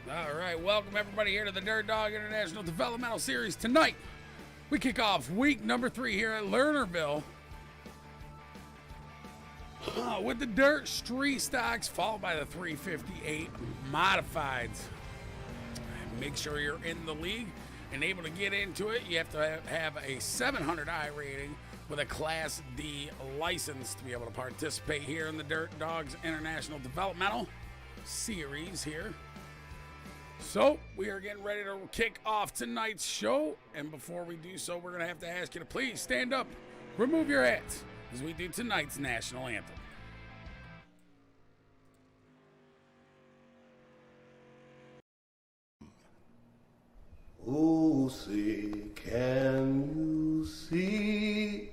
All right, welcome everybody here to the Dirt Dog International Developmental Series. Tonight, we kick off week number 3 here at Lernerville with the Dirt Street Stocks, followed by the 358 Modifieds. Make sure you're in the league and able to get into it. You have to have a 700 I rating with a Class D license to be able to participate here in the Dirt Dogs International Developmental Series here. So, we are getting ready to kick off tonight's show, and before we do so, we're going to have to ask you to please stand up, remove your hats, as we do tonight's national anthem. Oh, see, can you see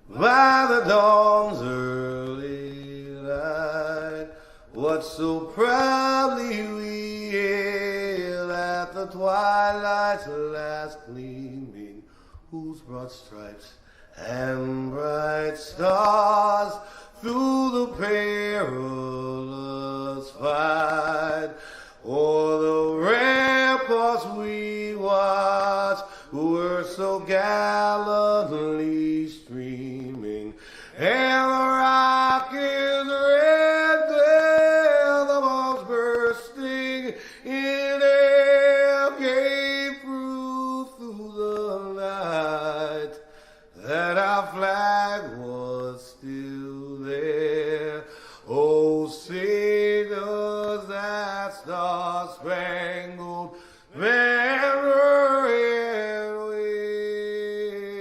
by the dawn's early light what so proudly we hailed at the twilight's last gleaming, whose broad stripes and bright stars through the perilous fight o'er the ramparts we watched were so gallantly streaming, and the rocket's red glare, the bombs bursting in air, gave proof through the night that our flag was still there. Oh, say does that star-spangled banner yet wave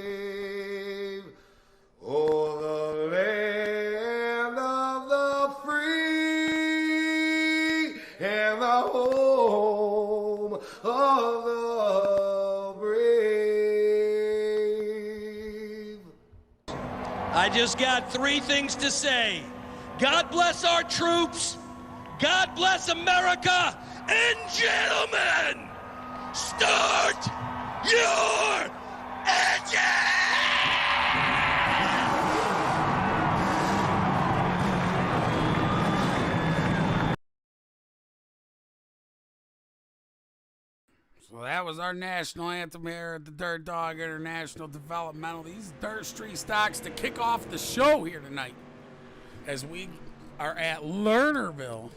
o'er the land of the free and the home of the brave. I just got 3 things to say. God bless our troops, God bless America, and gentlemen, start your engine! So that was our national anthem here at the Dirt Dog International Developmental. These Dirt Street Stocks to kick off the show here tonight. As we are at Lernerville,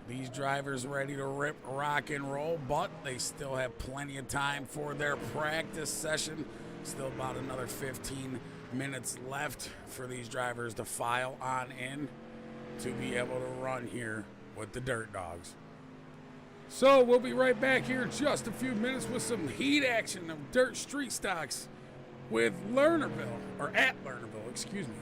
these drivers ready to rip, rock, and roll, but they still have plenty of time for their practice session. Still about another 15 minutes left for these drivers to file on in to be able to run here with the Dirt Dogs. So we'll be right back here in just a few minutes with some heat action of Dirt Street Stocks with Lernerville, or at Lernerville, excuse me.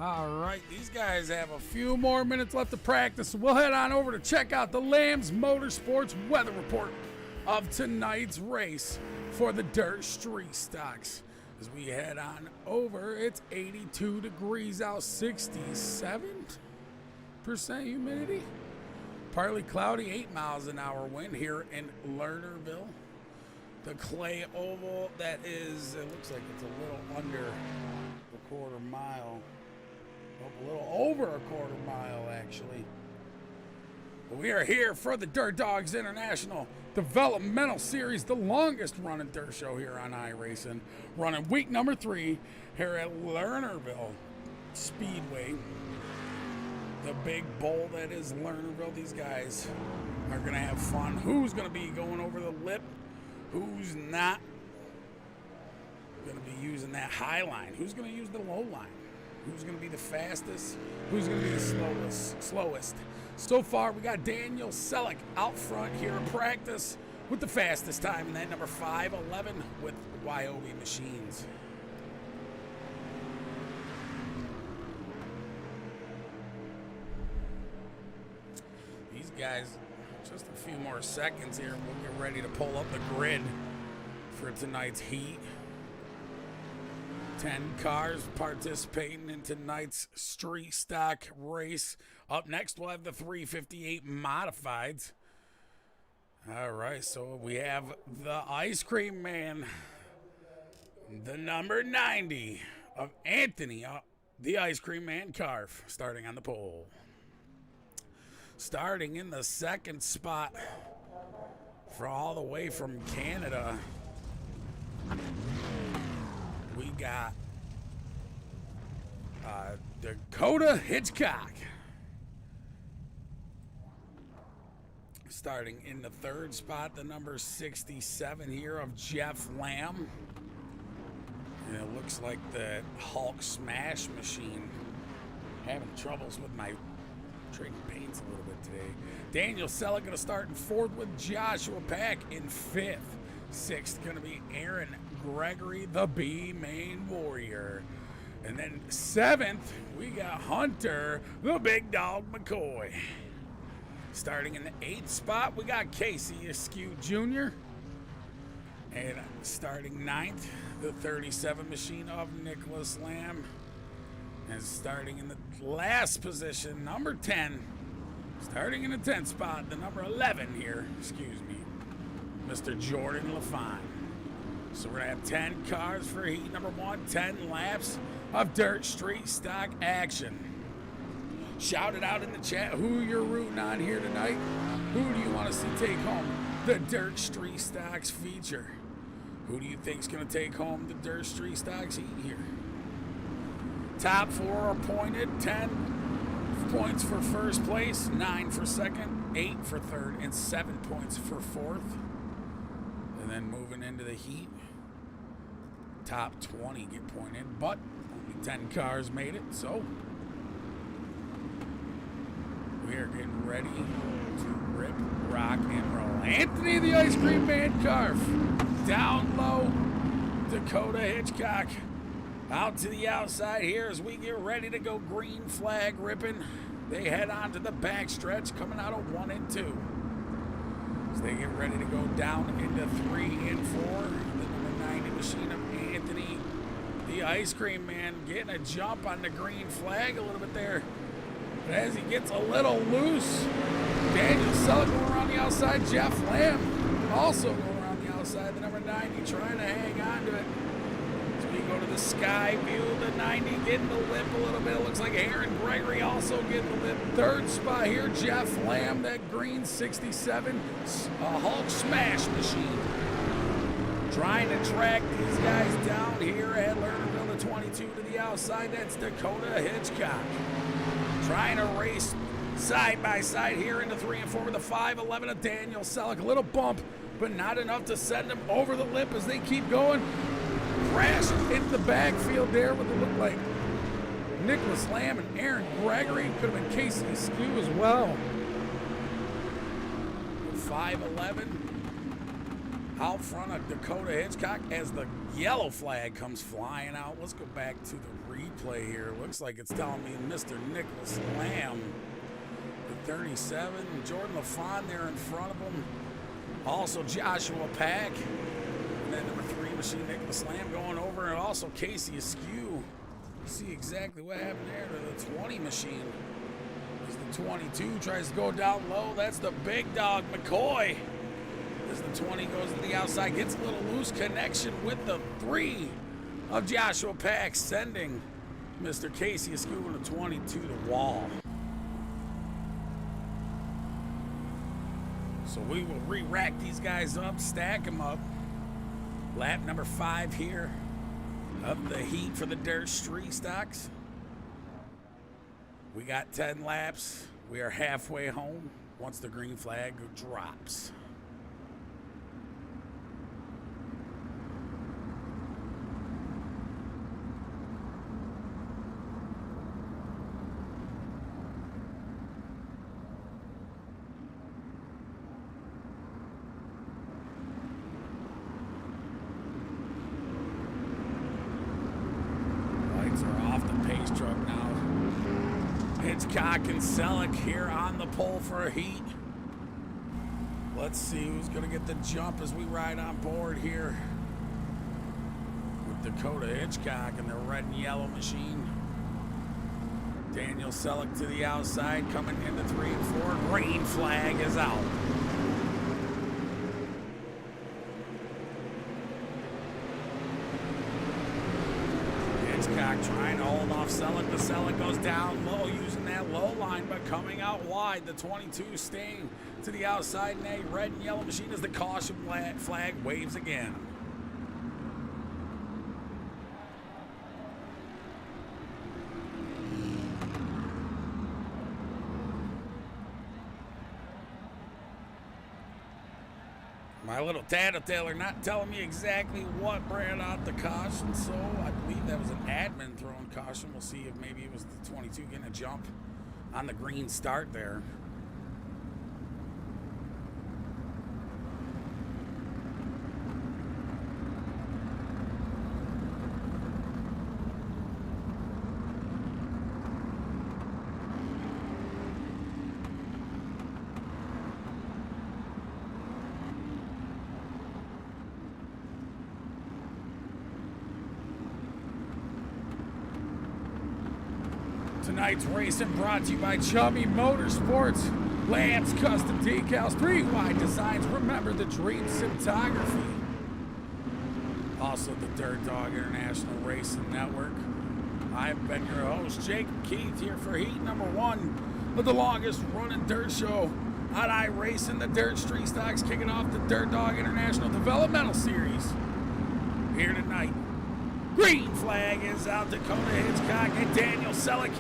All right, these guys have a few more minutes left to practice, so we'll head on over to check out the Lambs Motorsports weather report of tonight's race for the Dirt Street Stocks. As we head on over, it's 82 degrees out, 67% humidity. Partly cloudy, 8 miles an hour wind here in Lernerville. The clay oval, that is, it looks like it's a little under a quarter mile. A little over a quarter mile, actually. But we are here for the Dirtdogs International Developmental Series, the longest running dirt show here on iRacing. Running week number 3 here at Lernerville Speedway. The big bowl that is Lernerville. These guys are going to have fun. Who's going to be going over the lip? Who's not going to be using that high line? Who's going to use the low line? Who's going to be the fastest? Who's going to be the slowest? So far, we got Daniel Selleck out front here in practice with the fastest time, and that number 5:11 with Wyobe Machines. These guys, just a few more seconds here, and we'll get ready to pull up the grid for tonight's heat. 10 cars participating in tonight's street stock race. Up next, we'll have the 358 modifieds. All right, so we have the Ice Cream Man, the number 90 of Anthony, the Ice Cream Man Carf, starting on the pole. Starting in the second spot for all the way from Canada, we got Dakota Hitchcock. Starting in the third spot, the number 67 here of Jeff Lamb. And it looks like the Hulk Smash Machine. Having troubles with my trading paints a little bit today. Daniel Selleck going to start in fourth with Joshua Pack in fifth. Sixth going to be Aaron Gregory, the B-Main Warrior. And then seventh, we got Hunter, the Big Dog McCoy. Starting in the eighth spot, we got Casey Askew Jr. And starting ninth, the 37 machine of Nicholas Lamb. And starting in the last position, number 10. Starting in the 10th spot, the number 11 here, Mr. Jordan LaFine. So we're going to have 10 cars for heat number 1, 10 laps of dirt street stock action. Shout it out in the chat who you're rooting on here tonight. Who do you want to see take home the Dirt Street Stocks feature? Who do you think's going to take home the Dirt Street Stocks heat here? Top 4 are appointed. 10 points for first place, 9 for second, 8 for third, and 7 points for fourth. And then moving into the heat, top 20 get pointed, but only 10 cars made it, so we are getting ready to rip, rock, and roll. Anthony the Ice Cream Man Carf, down low, Dakota Hitchcock, out to the outside here as we get ready to go green flag ripping. They head on to the back stretch coming out of 1 and 2. As they get ready to go down into 3 and 4. The number 90 machine of Anthony, the Ice Cream Man, getting a jump on the green flag a little bit there. But as he gets a little loose, Daniel Selleck going around the outside. Jeff Lamb also going around the outside. The number 90 trying to hang on to it. As we go to the sky view, the 90 getting the lip a little bit. It looks like Aaron Gregory also getting the lip. Third spot here, Jeff Lamb, that green 67 Hulk Smash Machine. Trying to track these guys down here at Lernerville, the 22 to the outside. That's Dakota Hitchcock. Trying to race side by side here into 3 and 4 with the 5:11 of Daniel Selleck. A little bump, but not enough to send him over the lip as they keep going. Crash into the backfield there with it looked like Nicholas Lamb and Aaron Gregory. Could have been Casey Askew as well. 5:11 out front of Dakota Hitchcock as the yellow flag comes flying out. Let's go back to the replay here. Looks like it's telling me Mr. Nicholas Lamb, the 37. Jordan LaFon there in front of him. Also Joshua Pack. And then number 3 machine, Nicholas Lamb going over. And also Casey Askew. See exactly what happened there to the 20 machine. As the 22 tries to go down low. That's the big dog, McCoy. As the 20 goes to the outside, gets a little loose connection with the 3 of Joshua Pack, sending Mr. Casey Askew in the 22 to the wall. So we will re-rack these guys up, stack them up. Lap number 5 here of the heat for the dirt street stocks. We got 10 laps. We are halfway home once the green flag drops. Hitchcock and Selleck here on the pole for a heat. Let's see who's going to get the jump as we ride on board here with Dakota Hitchcock and the red and yellow machine. Daniel Selleck to the outside, coming into 3 and 4. Green flag is out. Hitchcock trying to hold off Selleck, but Selleck goes down low using that low line, but coming out wide. The 22 staying to the outside, and a red and yellow machine as the caution flag waves again. My little tattletailer not telling me exactly what brought out the caution, so I believe that was an admin throwing caution. We'll see if maybe it was the 22 getting a jump on the green start there. Tonight's racing brought to you by Chubby Motorsports, Lamb's Custom Decals, 3 wide designs. Remember the dream cinematography. Also the Dirt Dog International Racing Network. I've been your host, Jacob Keith, here for heat number 1 of the longest running dirt show on iRacing. The Dirt Street Stocks kicking off the Dirt Dog International Developmental Series here tonight. Green flag is out. Dakota Hitchcock and Daniel Selleck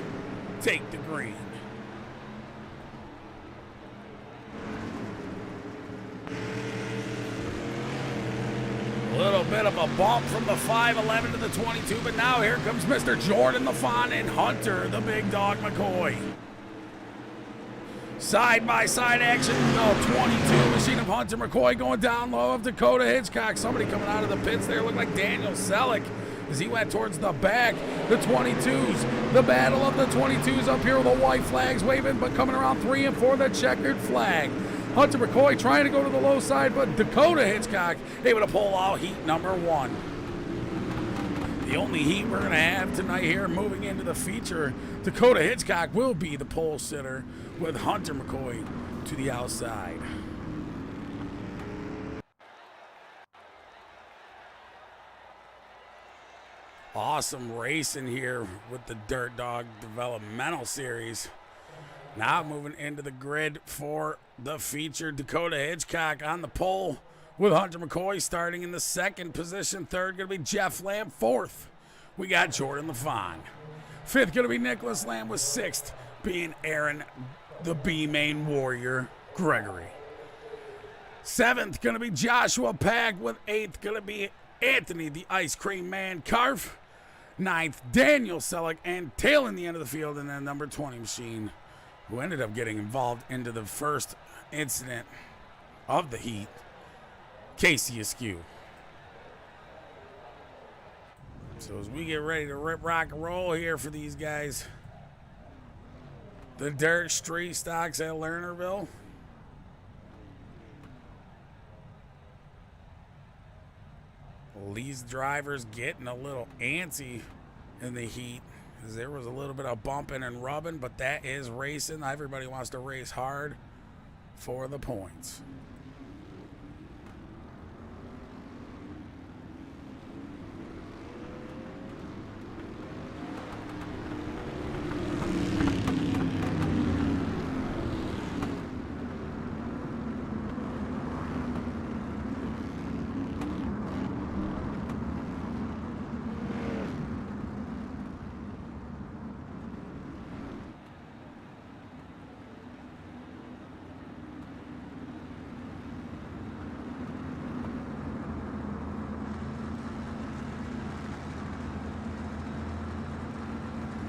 take the green. A little bit of a bump from the 511 to the 22, but now here comes Mr. Jordan LaFon and Hunter, the big dog McCoy. Side-by-side action, the 22 machine of Hunter McCoy going down low of Dakota Hitchcock. Somebody coming out of the pits there looked like Daniel Selleck as he went towards the back. The 22s, the battle of the 22s up here with the white flags waving, but coming around 3 and 4, the checkered flag. Hunter McCoy trying to go to the low side, but Dakota Hitchcock able to pull out heat number 1. The only heat we're going to have tonight here moving into the feature. Dakota Hitchcock will be the pole sitter with Hunter McCoy to the outside. Awesome racing here with the Dirt Dog Developmental Series. Now moving into the grid for the feature. Dakota Hitchcock on the pole with Hunter McCoy starting in the 2nd position. 3rd going to be Jeff Lamb. 4th, we got Jordan LaFon. 5th going to be Nicholas Lamb, with 6th being Aaron, the B-Main Warrior, Gregory. 7th going to be Joshua Pack, with 8th going to be Anthony, the Ice Cream Man, Carf. 9th, Daniel Selleck, and tailing the end of the field, and then number 20 machine, who ended up getting involved into the first incident of the heat, Casey Askew. So as we get ready to rip, rock, and roll here for these guys, the Dirt Street Stocks at Lernerville. Well, these drivers getting a little antsy in the heat, as there was a little bit of bumping and rubbing, but that is racing. Everybody wants to race hard for the points.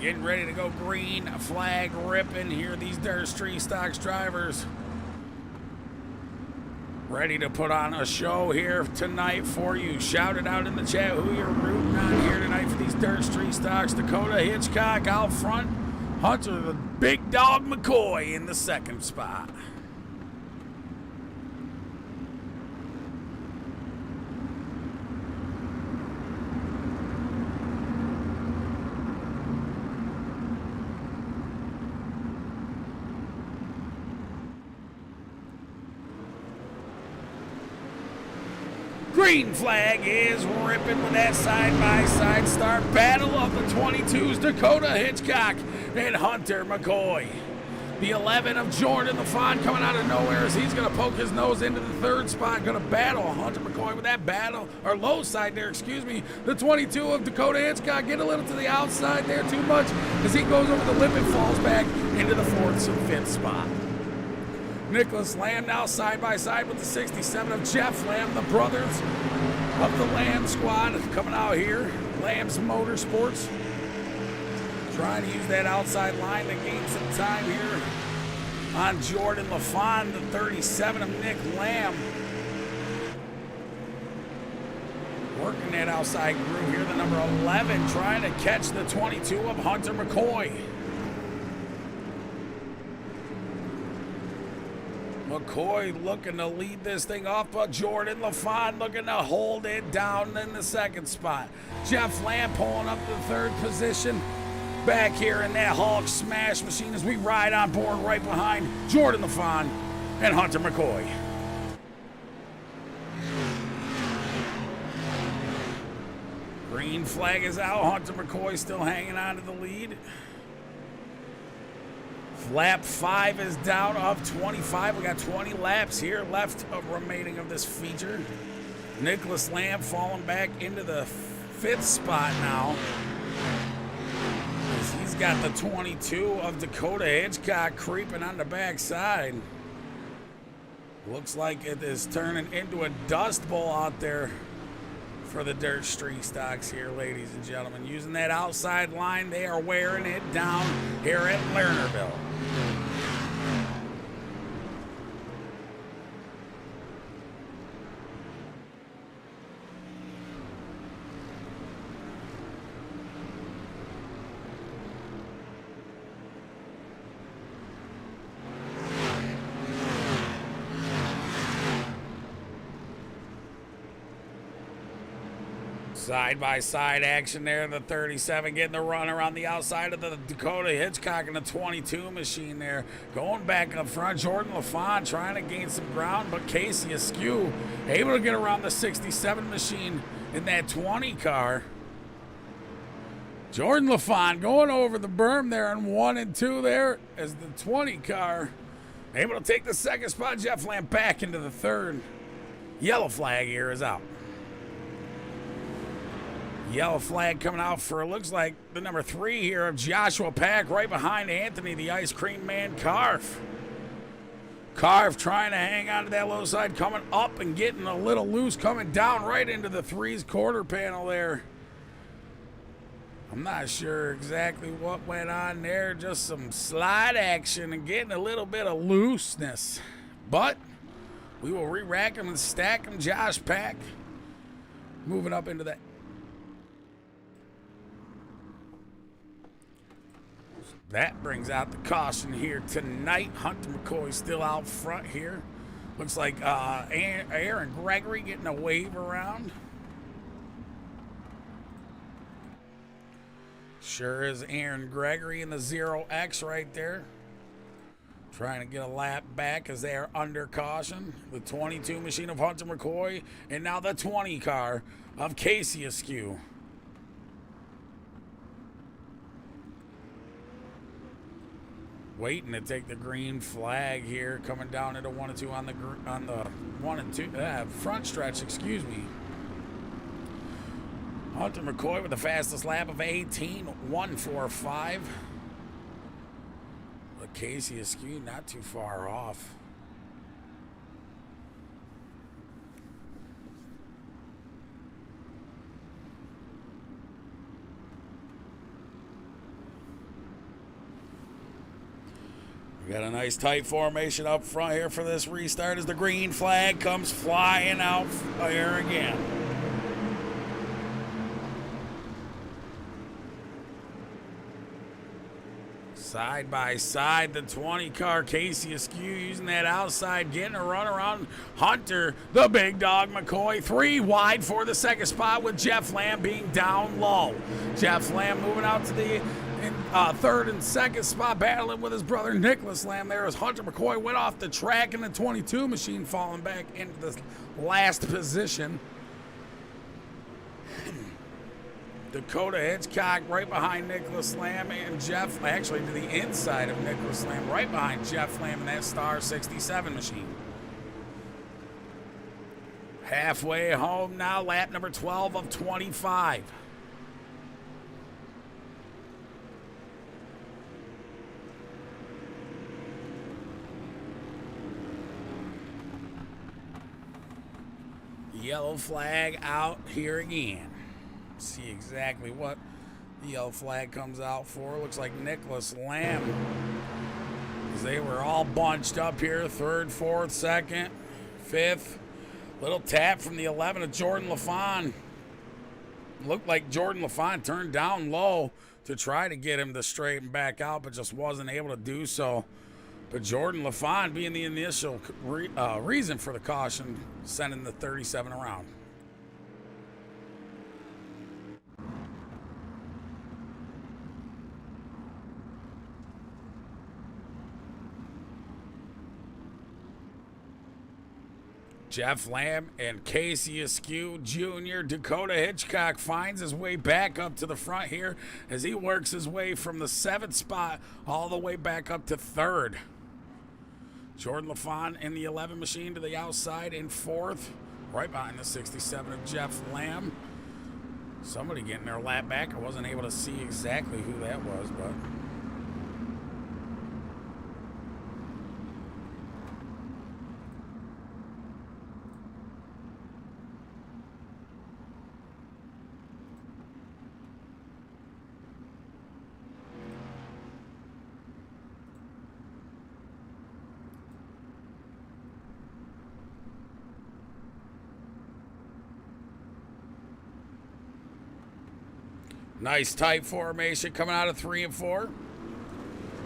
Getting ready to go green, flag ripping here. These Dirt Street Stocks drivers ready to put on a show here tonight for you. Shout it out in the chat who you're rooting on here tonight for these Dirt Street Stocks. Dakota Hitchcock out front. Hunter the Big Dog McCoy in the second spot. Green flag is ripping with that side-by-side start. Battle of the 22s, Dakota Hitchcock and Hunter McCoy. The 11 of Jordan LaFon coming out of nowhere as he's going to poke his nose into the third spot. Going to battle Hunter McCoy with that battle, or low side there, excuse me. The 22 of Dakota Hitchcock get a little to the outside there too much as he goes over the lip and falls back into the fourth and fifth spot. Nicholas Lamb now side by side with the 67 of Jeff Lamb, the brothers of the Lamb squad coming out here. Lamb's Motorsports trying to use that outside line to gain some time here on Jordan LaFon, the 37 of Nick Lamb. Working that outside groove here, the number 11 trying to catch the 22 of Hunter McCoy. McCoy looking to lead this thing off, but Jordan LaFon looking to hold it down in the second spot. Jeff Lamb pulling up the third position. Back here in that Hulk smash machine as we ride on board right behind Jordan LaFon and Hunter McCoy. Green flag is out. Hunter McCoy still hanging on to the lead. Lap 5 is down of 25. We got 20 laps here left of remaining of this feature. Nicholas Lamb falling back into the 5th spot now. As he's got the 22 of Dakota Hitchcock creeping on the backside. Looks like it is turning into a dust bowl out there for the Dirt Street Stocks here, ladies and gentlemen. Using that outside line, they are wearing it down here at Lernerville. Side-by-side action there. The 37 getting the run around the outside of the Dakota Hitchcock and the 22 machine there. Going back up front, Jordan LaFon trying to gain some ground, but Casey Askew able to get around the 67 machine in that 20 car. Jordan LaFon going over the berm there in 1 and 2 there as the 20 car able to take the second spot. Jeff Lamb back into the third. Yellow flag here is out. Yellow flag coming out for, it looks like, the number 3 here of Joshua Pack right behind Anthony, the Ice Cream Man, Carf. Carf trying to hang on to that low side, coming up and getting a little loose, coming down right into the 3's quarter panel there. I'm not sure exactly what went on there, just some slide action and getting a little bit of looseness. But we will re-rack him and stack him. Josh Pack moving up into that That brings out the caution here tonight. Hunter McCoy still out front here. Looks like Aaron Gregory getting a wave around. Sure is Aaron Gregory in the 0X right there. Trying to get a lap back as they are under caution. The 22 machine of Hunter McCoy and now the 20 car of Casey Askew. Waiting to take the green flag here, coming down into 1 and 2 on the 1 and 2 front stretch. Excuse me. Hunter McCoy with the fastest lap of 18.145. But Casey Askew not too far off. We got a nice tight formation up front here for this restart as the green flag comes flying out here again. Side by side, the 20 car, Casey Askew using that outside, getting a run around Hunter, the big dog McCoy. 3 wide for the second spot with Jeff Lamb being down low. Jeff Lamb moving out to the third and second spot, battling with his brother Nicholas Lamb there as Hunter McCoy went off the track and the 22 machine falling back into the last position. Dakota Hitchcock right behind Nicholas Lamb and Jeff, actually to the inside of Nicholas Lamb, right behind Jeff Lamb in that Star 67 machine. Halfway home now, lap number 12 of 25. Yellow flag out here again. See exactly what the yellow flag comes out for. Looks like Nicholas Lamb, as they were all bunched up here, 3rd, 4th, 2nd, 5th. Little tap from the 11 of Jordan LaFon. Looked like Jordan LaFon turned down low to try to get him to straighten back out, but just wasn't able to do so. But Jordan LaFon being the initial reason for the caution, sending the 37 around. Jeff Lamb and Casey Askew Jr. Dakota Hitchcock finds his way back up to the front here as he works his way from the 7th spot all the way back up to 3rd. Jordan LaFon in the 11 machine to the outside in 4th, right behind the 67 of Jeff Lamb. Somebody getting their lap back. I wasn't able to see exactly who that was, but... Nice tight formation coming out of 3 and 4.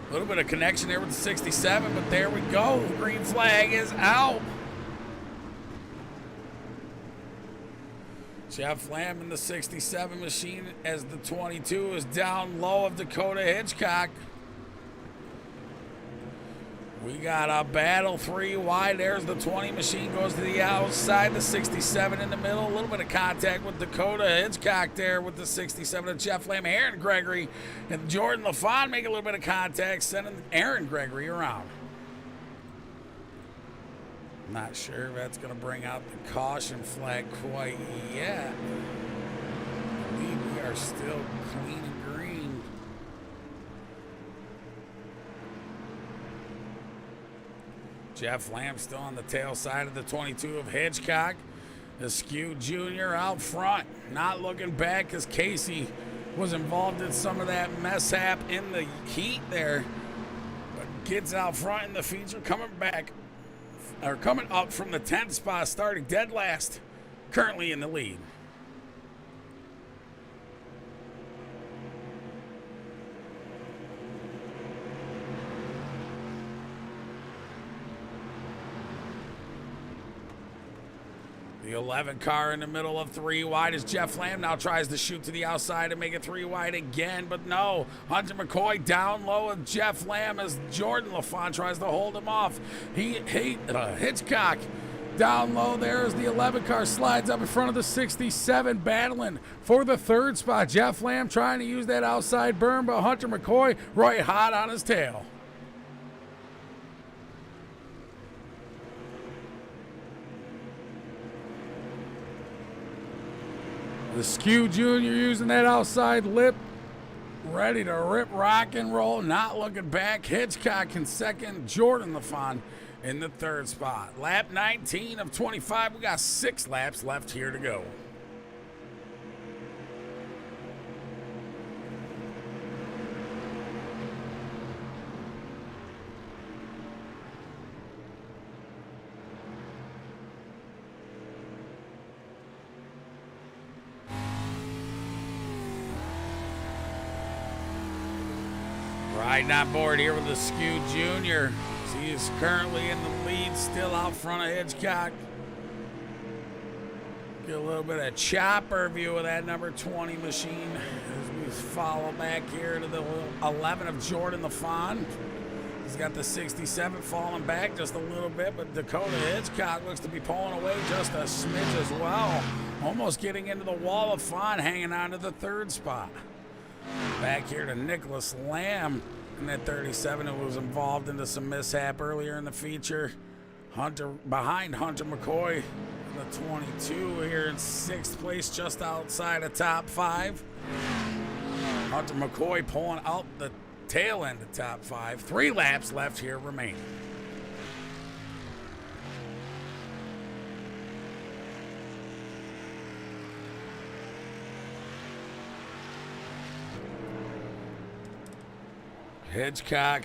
A little bit of connection there with the 67, but there we go. Green flag is out. Jeff Lamb in the 67 machine as the 22 is down low of Dakota Hitchcock. We got a battle 3 wide. There's the 20 machine, goes to the outside. The 67 in the middle. A little bit of contact with Dakota Hitchcock there with the 67 of Jeff Lamb. Aaron Gregory and Jordan LaFon make a little bit of contact, sending Aaron Gregory around. Not sure if that's going to bring out the caution flag quite yet. I believe we are still clean and green. Jeff Lamb still on the tail side of the 22 of Hitchcock. Askew Jr. out front, not looking back as Casey was involved in some of that mishap in the heat there. But gets out front in the feature, coming up from the 10th spot, starting dead last, currently in the lead. The 11 car in the middle of 3 wide as Jeff Lamb now tries to shoot to the outside and make it 3 wide again, but no. Hunter McCoy down low with Jeff Lamb as Jordan LaFont tries to hold him off. Hitchcock down low there as the 11 car slides up in front of the 67, battling for the 3rd spot. Jeff Lamb trying to use that outside burn, but Hunter McCoy right hot on his tail. The Skew Jr. using that outside lip, ready to rip, rock, and roll, not looking back. Hitchcock in 2nd, Jordan LaFont in the 3rd spot. Lap 19 of 25. We got 6 laps left here to go. Riding on board here with the Skew Jr. He is currently in the lead, still out front of Hitchcock. Get a little bit of chopper view of that number 20 machine as we follow back here to the 11 of Jordan LaFont. He's got the 67 falling back just a little bit, but Dakota Hitchcock looks to be pulling away just a smidge as well. Almost getting into the wall of Font, hanging on to the 3rd spot. Back here to Nicholas Lamb in that 37 who was involved into some mishap earlier in the feature. Behind Hunter McCoy in the 22 here in 6th place, just outside of top 5. Hunter McCoy pulling out the tail end of top 5. 3 laps left here remaining. Hitchcock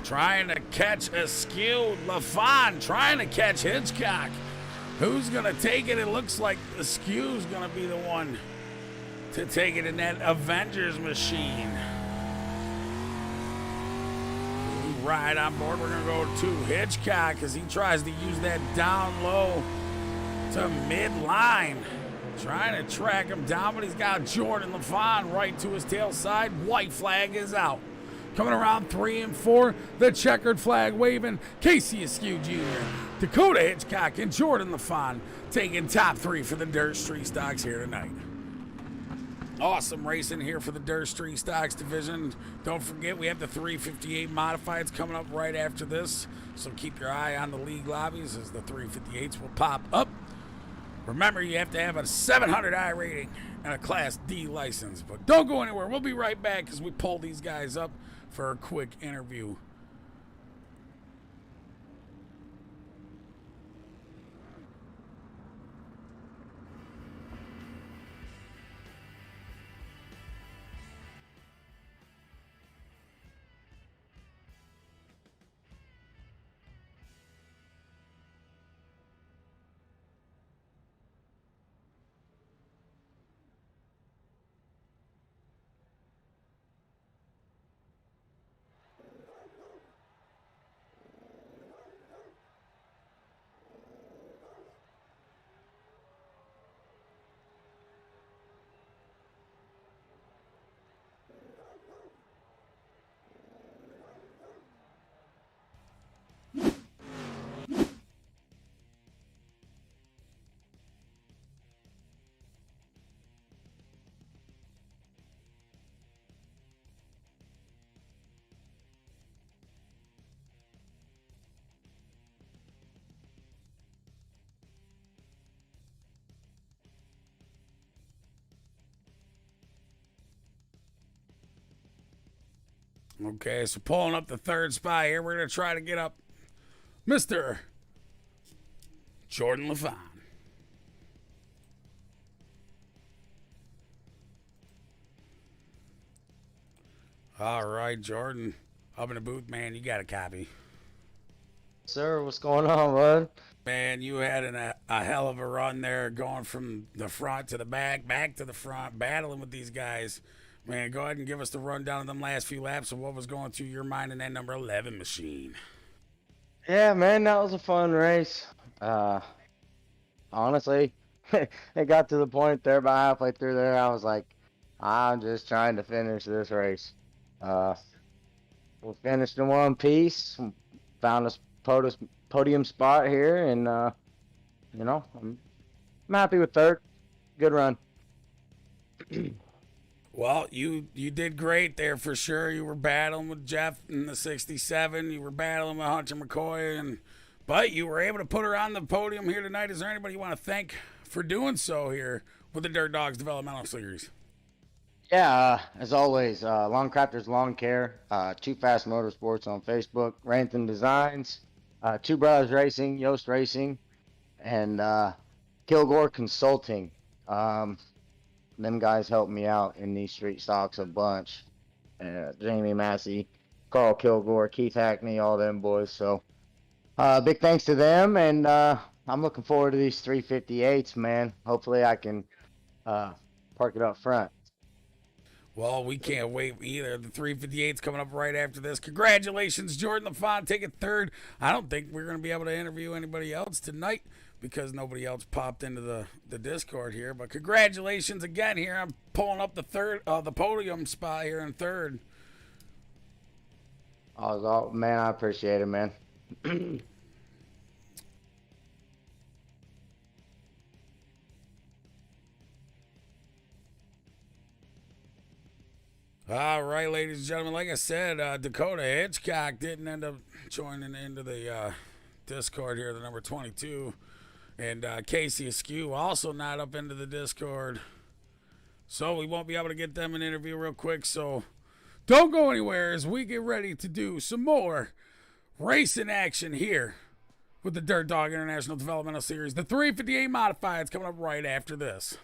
trying to catch Askew. LaFont trying to catch Hitchcock. Who's going to take it? It looks like Askew's going to be the one to take it in that Avengers machine. Right on board, we're going to go to Hitchcock as he tries to use that down low to midline. Trying to track him down, but he's got Jordan LaFont right to his tail side. White flag is out. Coming around 3 and 4, the checkered flag waving. Casey Askew Jr., Dakota Hitchcock, and Jordan LaFont taking top 3 for the Dirt Street Stocks here tonight. Awesome racing here for the Dirt Street Stocks division. Don't forget, we have the 358 modifieds coming up right after this, so keep your eye on the league lobbies as the 358s will pop up. Remember, you have to have a 700 I rating and a Class D license, but don't go anywhere. We'll be right back as we pull these guys up for a quick interview. Okay, so pulling up the 3rd spot here, we're going to try to get up Mr. Jordan LaFont. All right, Jordan. Up in the booth, man, you got a copy. Sir, what's going on, bud? Man, you had a hell of a run there, going from the front to the back to the front, battling with these guys. Man, go ahead and give us the rundown of them last few laps of what was going through your mind in that number 11 machine. Yeah, man, that was a fun race. Honestly, it got to the point there about halfway through there. I was like, I'm just trying to finish this race. We finished in one piece, found a podium spot here, and I'm happy with third. Good run. Well, you did great there for sure. You were battling with Jeff in the 67. You were battling with Hunter McCoy, but you were able to put her on the podium here tonight. Is there anybody you want to thank for doing so here with the Dirtdogs Developmental Series? Yeah, as always, Lawn Crafters Lawn Care, Too Fast Motorsports on Facebook, Anthem Designs, Two Brothers Racing, Yost Racing, and Kilgore Consulting. Them guys helped me out in these street stocks a bunch. Jamie Massey, Carl Kilgore, Keith Hackney, all them boys. So big thanks to them, and I'm looking forward to these 358s, man. Hopefully I can park it up front. Well, we can't wait either. The 358's coming up right after this. Congratulations, Jordan LaFont, taking third. I don't think we're going to be able to interview anybody else tonight because nobody else popped into the Discord here. But congratulations again here. I'm pulling up the podium spot here in third. Oh, man, I appreciate it, man. All right, ladies and gentlemen, like I said, Dakota Hitchcock didn't end up joining into the Discord here, the number 22. And Casey Askew also not up into the Discord. So we won't be able to get them an interview real quick. So don't go anywhere as we get ready to do some more racing action here with the Dirt Dog International Developmental Series. The 358 Modifieds coming up right after this.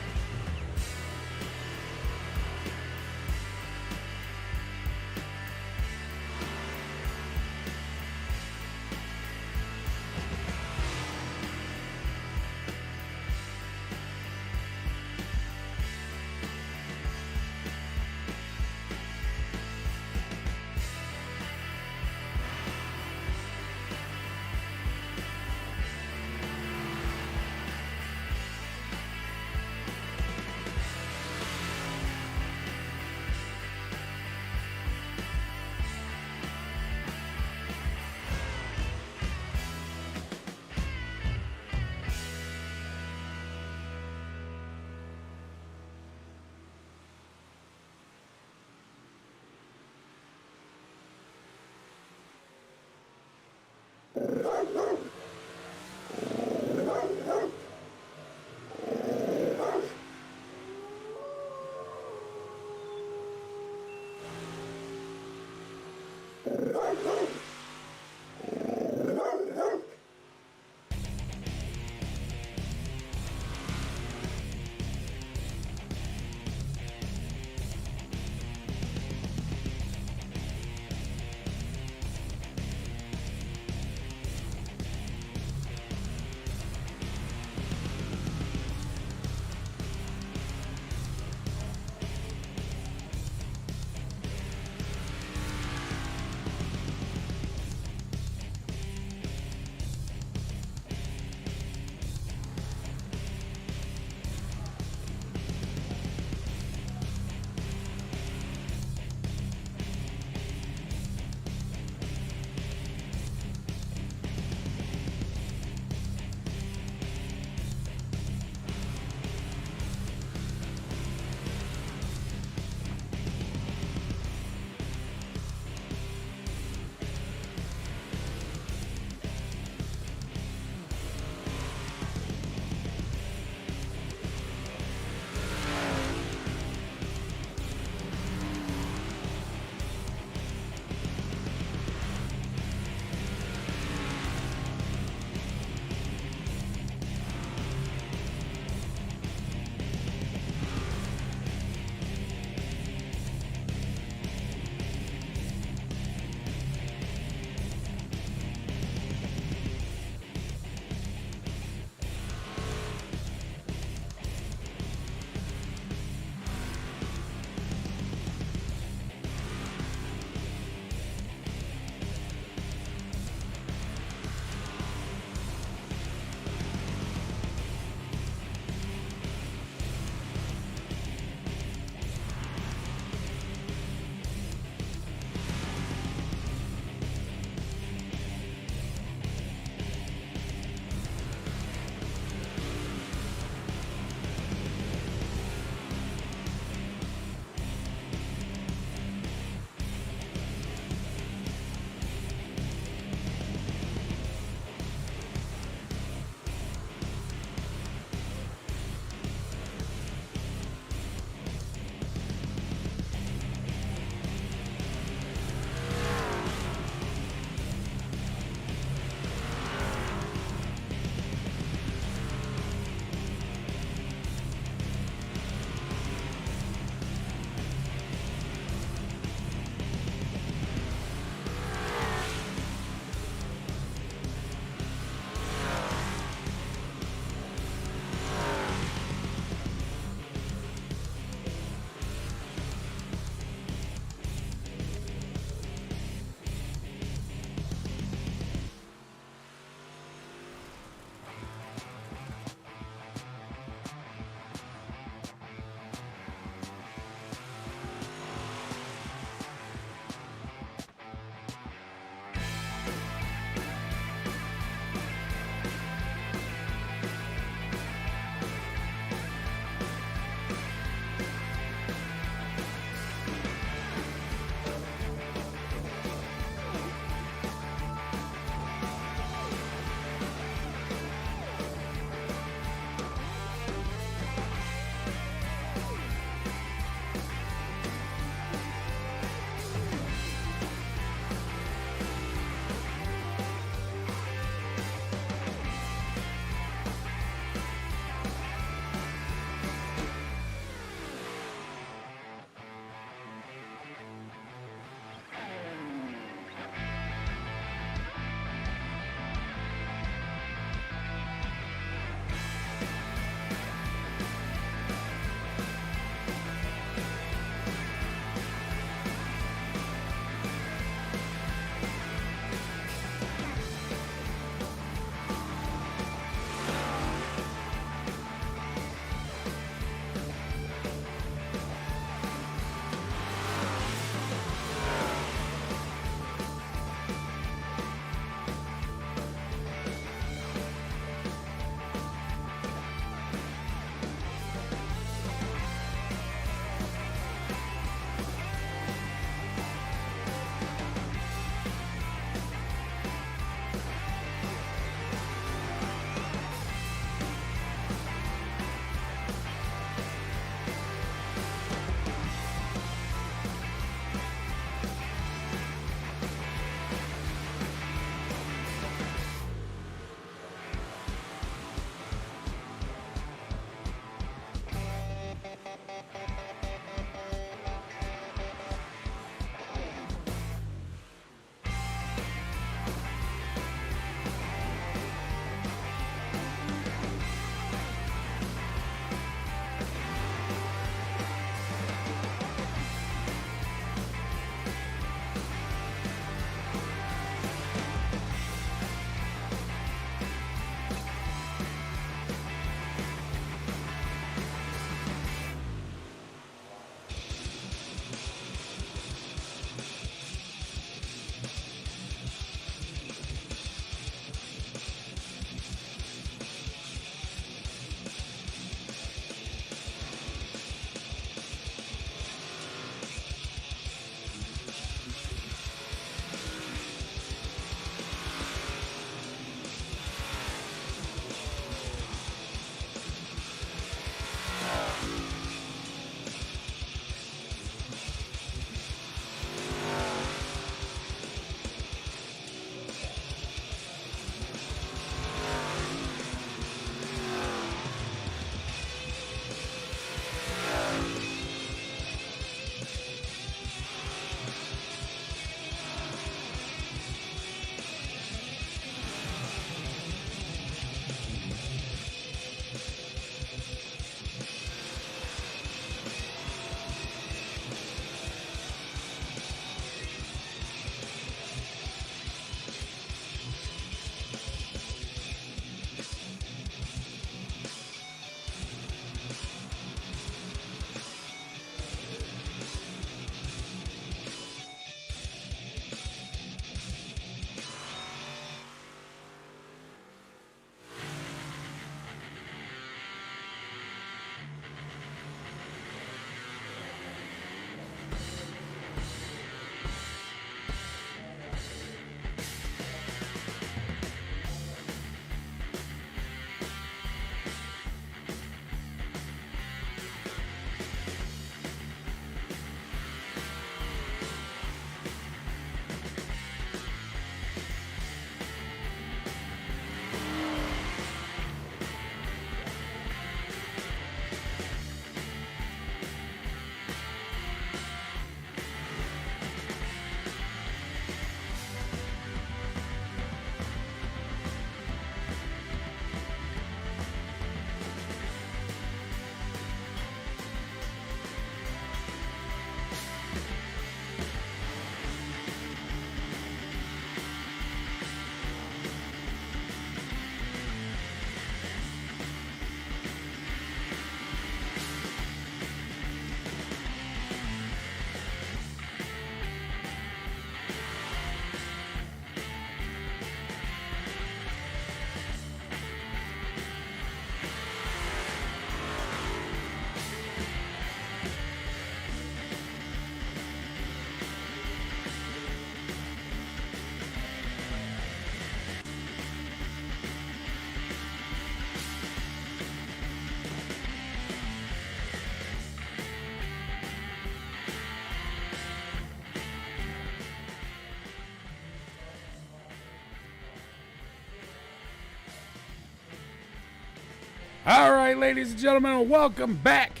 All right, ladies and gentlemen, welcome back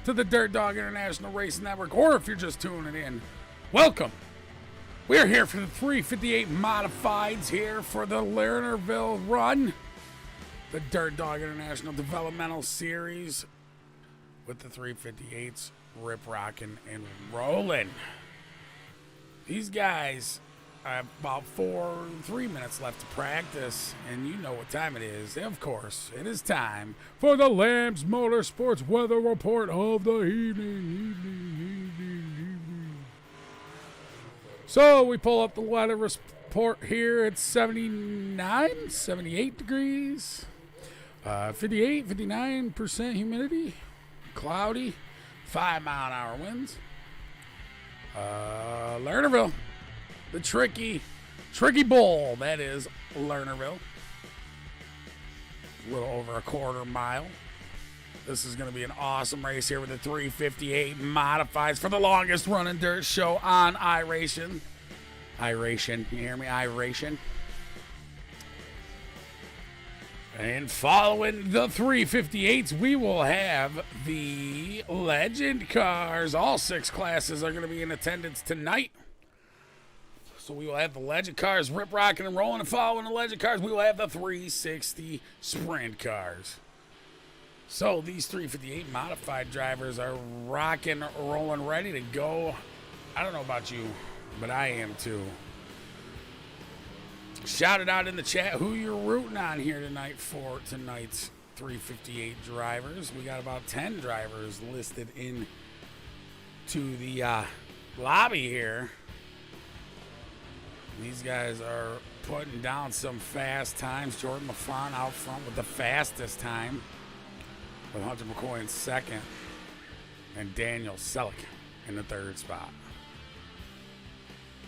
to the Dirt Dog International Racing Network, or if you're just tuning in, welcome. We're here for the 358 Modifieds here for the Lernerville run, the Dirt Dog International Developmental Series with the 358s rip rocking and rolling. These guys have about 3 minutes left to practice, and you know what time it is. Of course, it is time for the Lambs Motorsports weather report of the evening. So we pull up the weather report here. It's 79, 78 degrees, 58, 59% humidity, cloudy, 5-mile-an-hour winds. Lernerville. The tricky bowl, that is Lernerville. A little over a quarter mile. This is going to be an awesome race here with the 358 Modifieds for the longest running dirt show on iRacing. iRacing, you hear me? iRacing. And following the 358s, we will have the Legend cars. All 6 classes are going to be in attendance tonight. So we will have the Legend cars rip, rocking, and rolling. And following the Legend cars, we will have the 360 Sprint cars. So these 358 modified drivers are rocking, rolling, ready to go. I don't know about you, but I am too. Shout it out in the chat who you're rooting on here tonight for tonight's 358 drivers. We got about 10 drivers listed in to the lobby here. These guys are putting down some fast times. Jordan LaFont out front with the fastest time, with Hunter McCoy in second, and Daniel Selleck in the 3rd spot.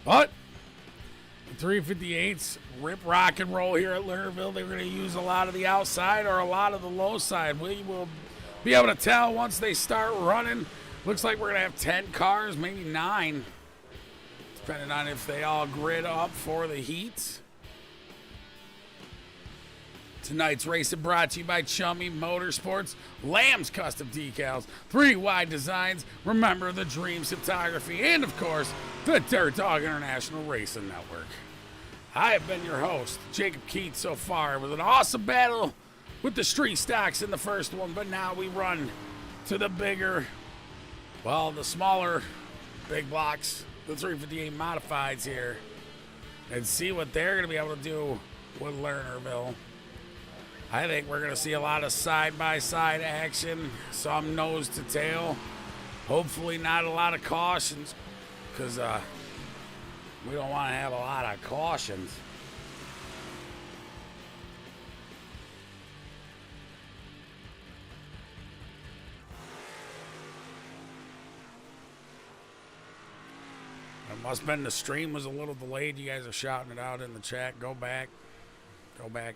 But the 358s rip, rock, and roll here at Lernerville. They're going to use a lot of the outside or a lot of the low side. We will be able to tell once they start running. Looks like we're going to have 10 cars, maybe 9. Depending on if they all grid up for the heats. Tonight's racing brought to you by Chummy Motorsports, Lambs Custom Decals, 3 Wide Designs, Remember the Dream Photography, and of course, the Dirt Dog International Racing Network. I have been your host, Jacob Keith, so far. It was an awesome battle with the street stocks in the first one, but now we run to the the smaller big blocks, the 358 Modifieds here, and see what they're going to be able to do with Lernerville. I think we're going to see a lot of side-by-side action, some nose to tail. Hopefully not a lot of cautions, because we don't want to have a lot of cautions. It must have been the stream was a little delayed. You guys are shouting it out in the chat. Go back.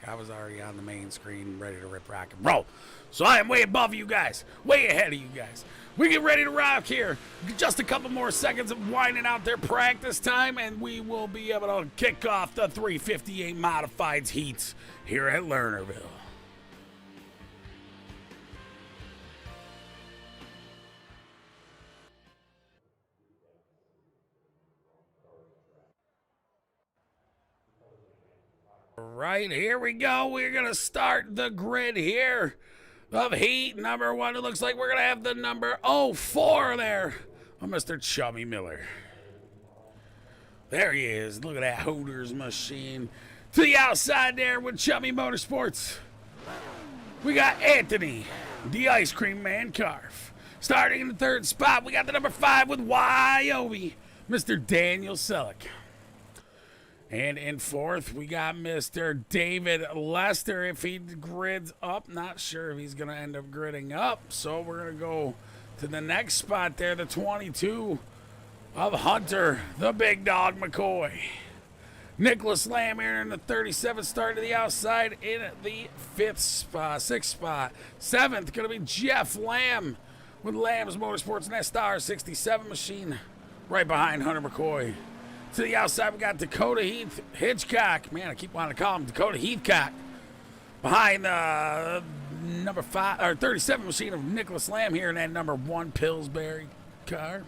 I was already on the main screen, ready to rip, rock, and roll. So I am way above you guys, way ahead of you guys. We get ready to rock here. Just a couple more seconds of winding out their practice time, and we will be able to kick off the 358 Modifieds heats here at Lernerville. Right, here we go. We're going to start the grid here of heat number 1. It looks like we're going to have the number 04 there of Mr. Chummy Miller. There he is. Look at that Hooters machine. To the outside there with Chummy Motorsports, we got Anthony, the Ice Cream Man Carf. Starting in the 3rd spot, we got the number 5 with Wyoming, Mr. Daniel Selleck. And in 4th, we got Mr. David Lester. If he grids up, not sure if he's going to end up gridding up. So we're going to go to the next spot there, the 22 of Hunter, the Big Dog McCoy. Nicholas Lamb here in the 37th, starting to the outside in the 6th spot. 7th, going to be Jeff Lamb with Lamb's Motorsports and SR 67 machine right behind Hunter McCoy. To the outside, we got Dakota Hitchcock. Man, I keep wanting to call him Dakota Heathcock. Behind the number 5 or 37 machine of Nicholas Lamb here in that number 1 Pillsbury car.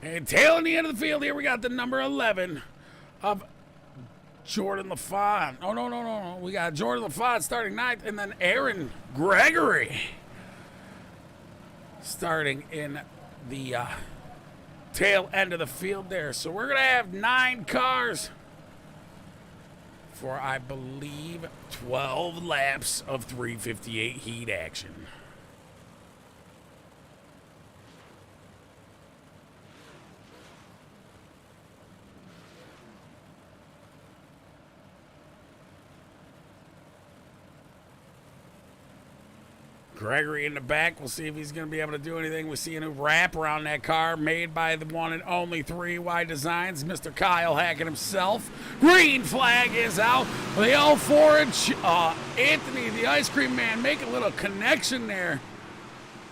And tailing the end of the field here, we got the number 11 of Jordan LaFon. Oh, no. We got Jordan LaFon starting 9th, and then Aaron Gregory starting in the tail end of the field there. So we're going to have 9 cars for, I believe, 12 laps of 358 heat action. Gregory in the back. We'll see if he's going to be able to do anything. We see a new wrap around that car made by the one and only 3Y Designs, Mr. Kyle Hackett himself. Green flag is out. The L4 Anthony, the ice cream man, make a little connection there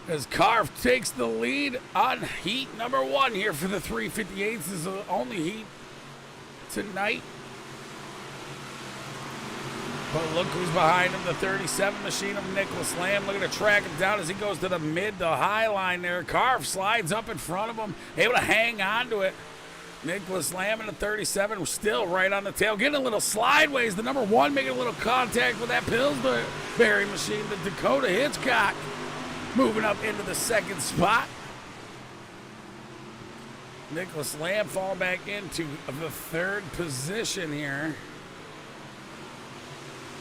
as Carf takes the lead on heat number 1 here for the 358s. This is the only heat tonight. But look who's behind him, the 37 machine of Nicholas Lamb. Looking to track him down as he goes to the mid to high line there. Carf slides up in front of him, able to hang on to it. Nicholas Lamb in the 37 still right on the tail, getting a little slideways. The number 1 making a little contact with that Pillsbury machine, the Dakota Hitchcock, moving up into the 2nd spot. Nicholas Lamb fall back into the 3rd position here.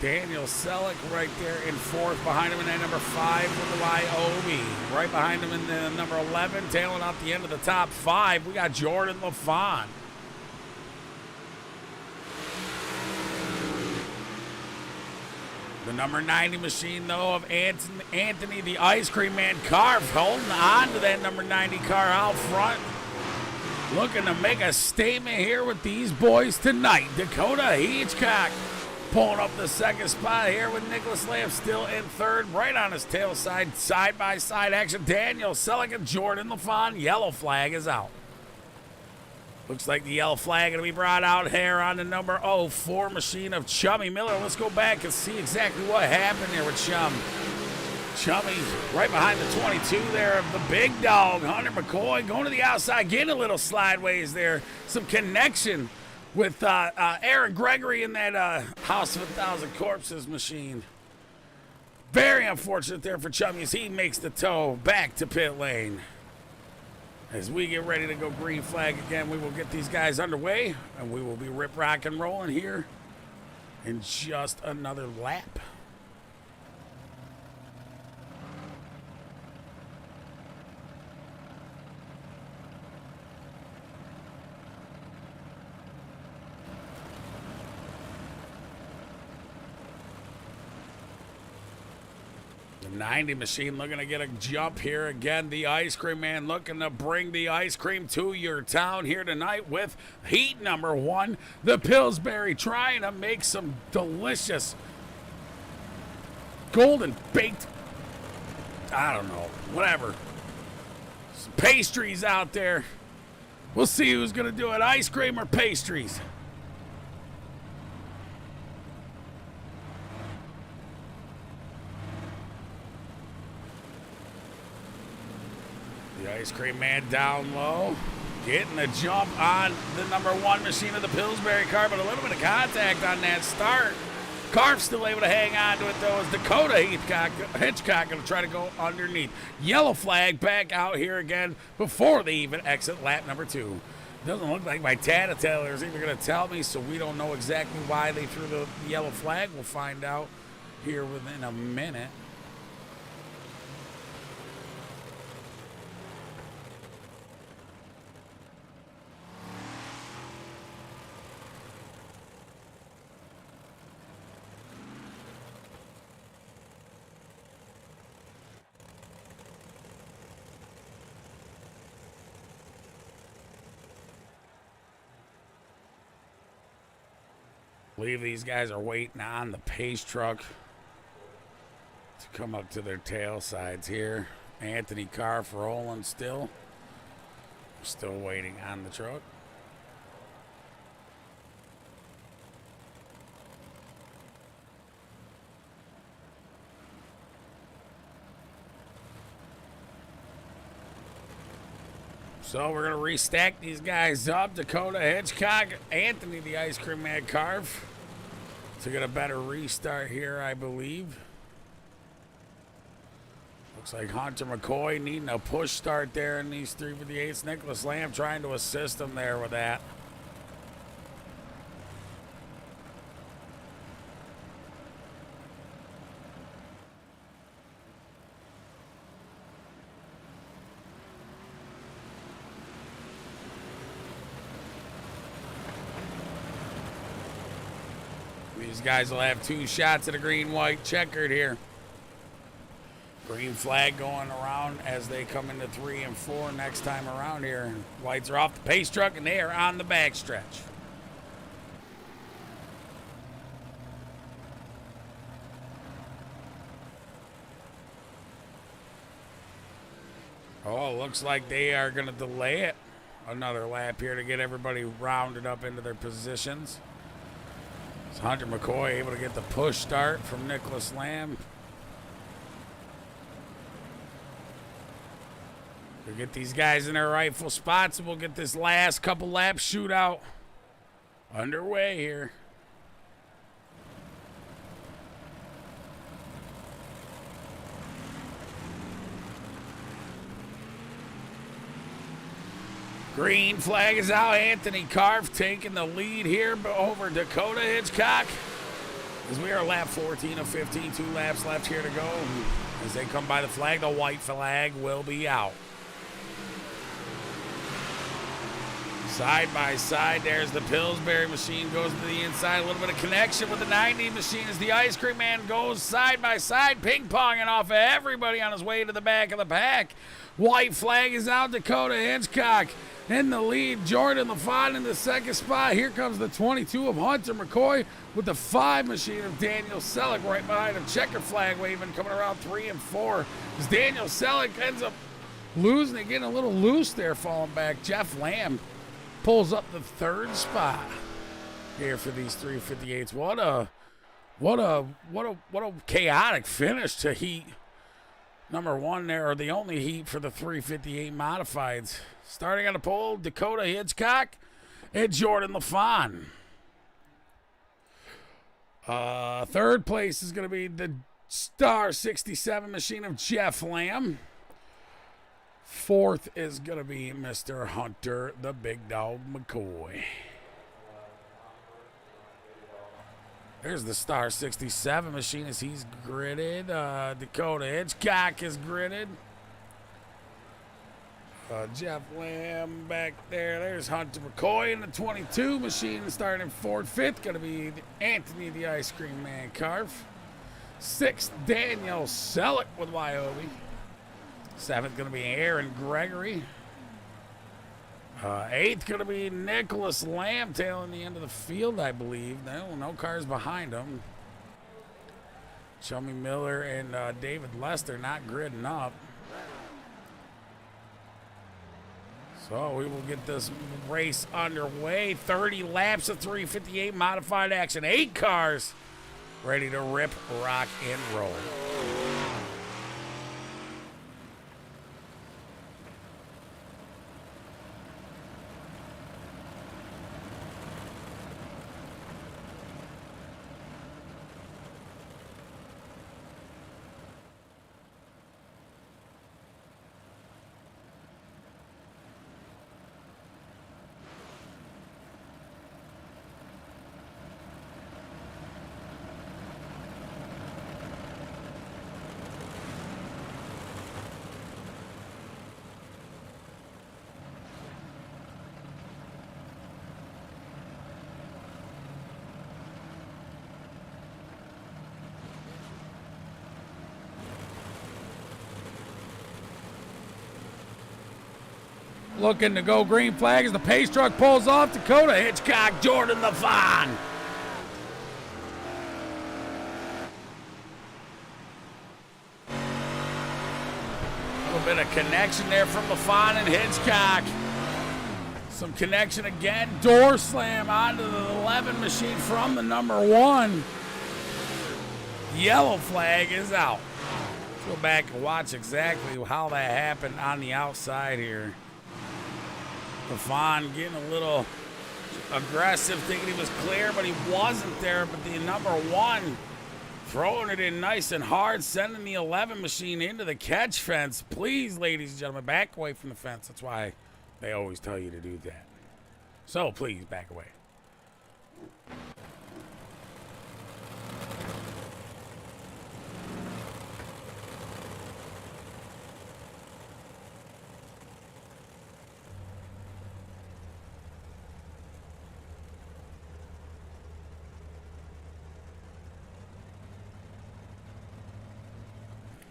Daniel Selleck right there in 4th. Behind him in that number 5 with the YOB. Right behind him in the number 11, tailing out the end of the top 5. We got Jordan LaFon. The number 90 machine, though, of Anthony the Ice Cream Man Carf, holding on to that number 90 car out front. Looking to make a statement here with these boys tonight. Dakota Hitchcock pulling up the 2nd spot here with Nicholas Lamb still in 3rd, right on his tail side-by-side action. Daniel Selleck and Jordan LaFon. Yellow flag is out. Looks like the yellow flag going to be brought out here on the number 04 machine of Chummy Miller. Let's go back and see exactly what happened here with Chummy right behind the 22 there of the big dog, Hunter McCoy, going to the outside, getting a little slideways there. Some connection with Aaron Gregory in that House of 1,000 Corpses machine. Very unfortunate there for Chummy as he makes the tow back to pit lane. As we get ready to go green flag again, we will get these guys underway, and we will be rip, rock, and rolling here in just another lap. The 90 machine looking to get a jump here again. The Ice Cream Man looking to bring the ice cream to your town here tonight with heat number 1. The Pillsbury trying to make some delicious golden baked, I don't know, whatever, some pastries out there. We'll see who's going to do it, ice cream or pastries. The Ice Cream Man down low, getting a jump on the number 1 machine of the Pillsbury car, but a little bit of contact on that start. Carf's still able to hang on to it, though, as Dakota Hitchcock going to try to go underneath. Yellow flag back out here again before they even exit lap number 2. Doesn't look like my tattletailer is even going to tell me, so we don't know exactly why they threw the yellow flag. We'll find out here within a minute. I believe these guys are waiting on the pace truck to come up to their tail sides here. Anthony Carf rolling still. Still waiting on the truck. So we're going to restack these guys up. Dakota Hitchcock, Anthony the Ice Cream Man Carve to get a better restart here, I believe. Looks like Hunter McCoy needing a push start there in these 358s. Nicholas Lamb trying to assist him there with that. These guys will have 2 shots at a green-white checkered here. Green flag going around as they come into 3 and 4 next time around here. Lights are off the pace truck, and they are on the backstretch. Oh, looks like they are going to delay it. Another lap here to get everybody rounded up into their positions. It's Hunter McCoy able to get the push start from Nicholas Lamb. We'll get these guys in their rightful spots, and we'll get this last couple lap shootout underway here. Green flag is out. Anthony Carve taking the lead here over Dakota Hitchcock. As we are lap 14 of 15, 2 laps left here to go. As they come by the flag, the white flag will be out. Side by side, there's the Pillsbury machine, goes to the inside. A little bit of connection with the 90 machine as the Ice Cream Man goes side by side, ping-ponging off of everybody on his way to the back of the pack. White flag is out. Dakota Hitchcock in the lead. Jordan LaFont in the second spot. Here comes the 22 of Hunter McCoy with the 5 machine of Daniel Selleck right behind him. Checker flag waving, coming around 3 and 4. As Daniel Selleck ends up losing it, getting a little loose there, falling back. Jeff Lamb pulls up the 3rd spot here for these 358s. What a chaotic finish to heat number 1 there, or the only heat for the 358 modifieds. Starting on the pole, Dakota Hitchcock and Jordan LaFont. 3rd place is going to be the Star 67 machine of Jeff Lamb. 4th is going to be Mr. Hunter, the Big Dog McCoy. There's the Star 67 machine as he's gridded. Dakota Hitchcock is gridded. Jeff Lamb back there. There's Hunter McCoy in the 22 machine starting 4th. 5th going to be Anthony the Ice Cream Man Carve. 6th, Daniel Selleck with Wyoming. 7th going to be Aaron Gregory. 8th going to be Nicholas Lamb tailing the end of the field, I believe. No cars behind him. Chummy Miller and David Lester not gridding up. So we will get this race underway. 30 laps of 358 modified action. 8 cars ready to rip, rock, and roll. Looking to go green flag as the pace truck pulls off. Dakota Hitchcock, Jordan LaFont. A little bit of connection there from LaFont and Hitchcock. Some connection again. Door slam onto the 11 machine from the number 1. Yellow flag is out. Let's go back and watch exactly how that happened on the outside here. LaFon getting a little aggressive, thinking he was clear, but he wasn't there. But the number 1 throwing it in nice and hard, sending the 11 machine into the catch fence. Please, ladies and gentlemen, back away from the fence. That's why they always tell you to do that. So please, back away.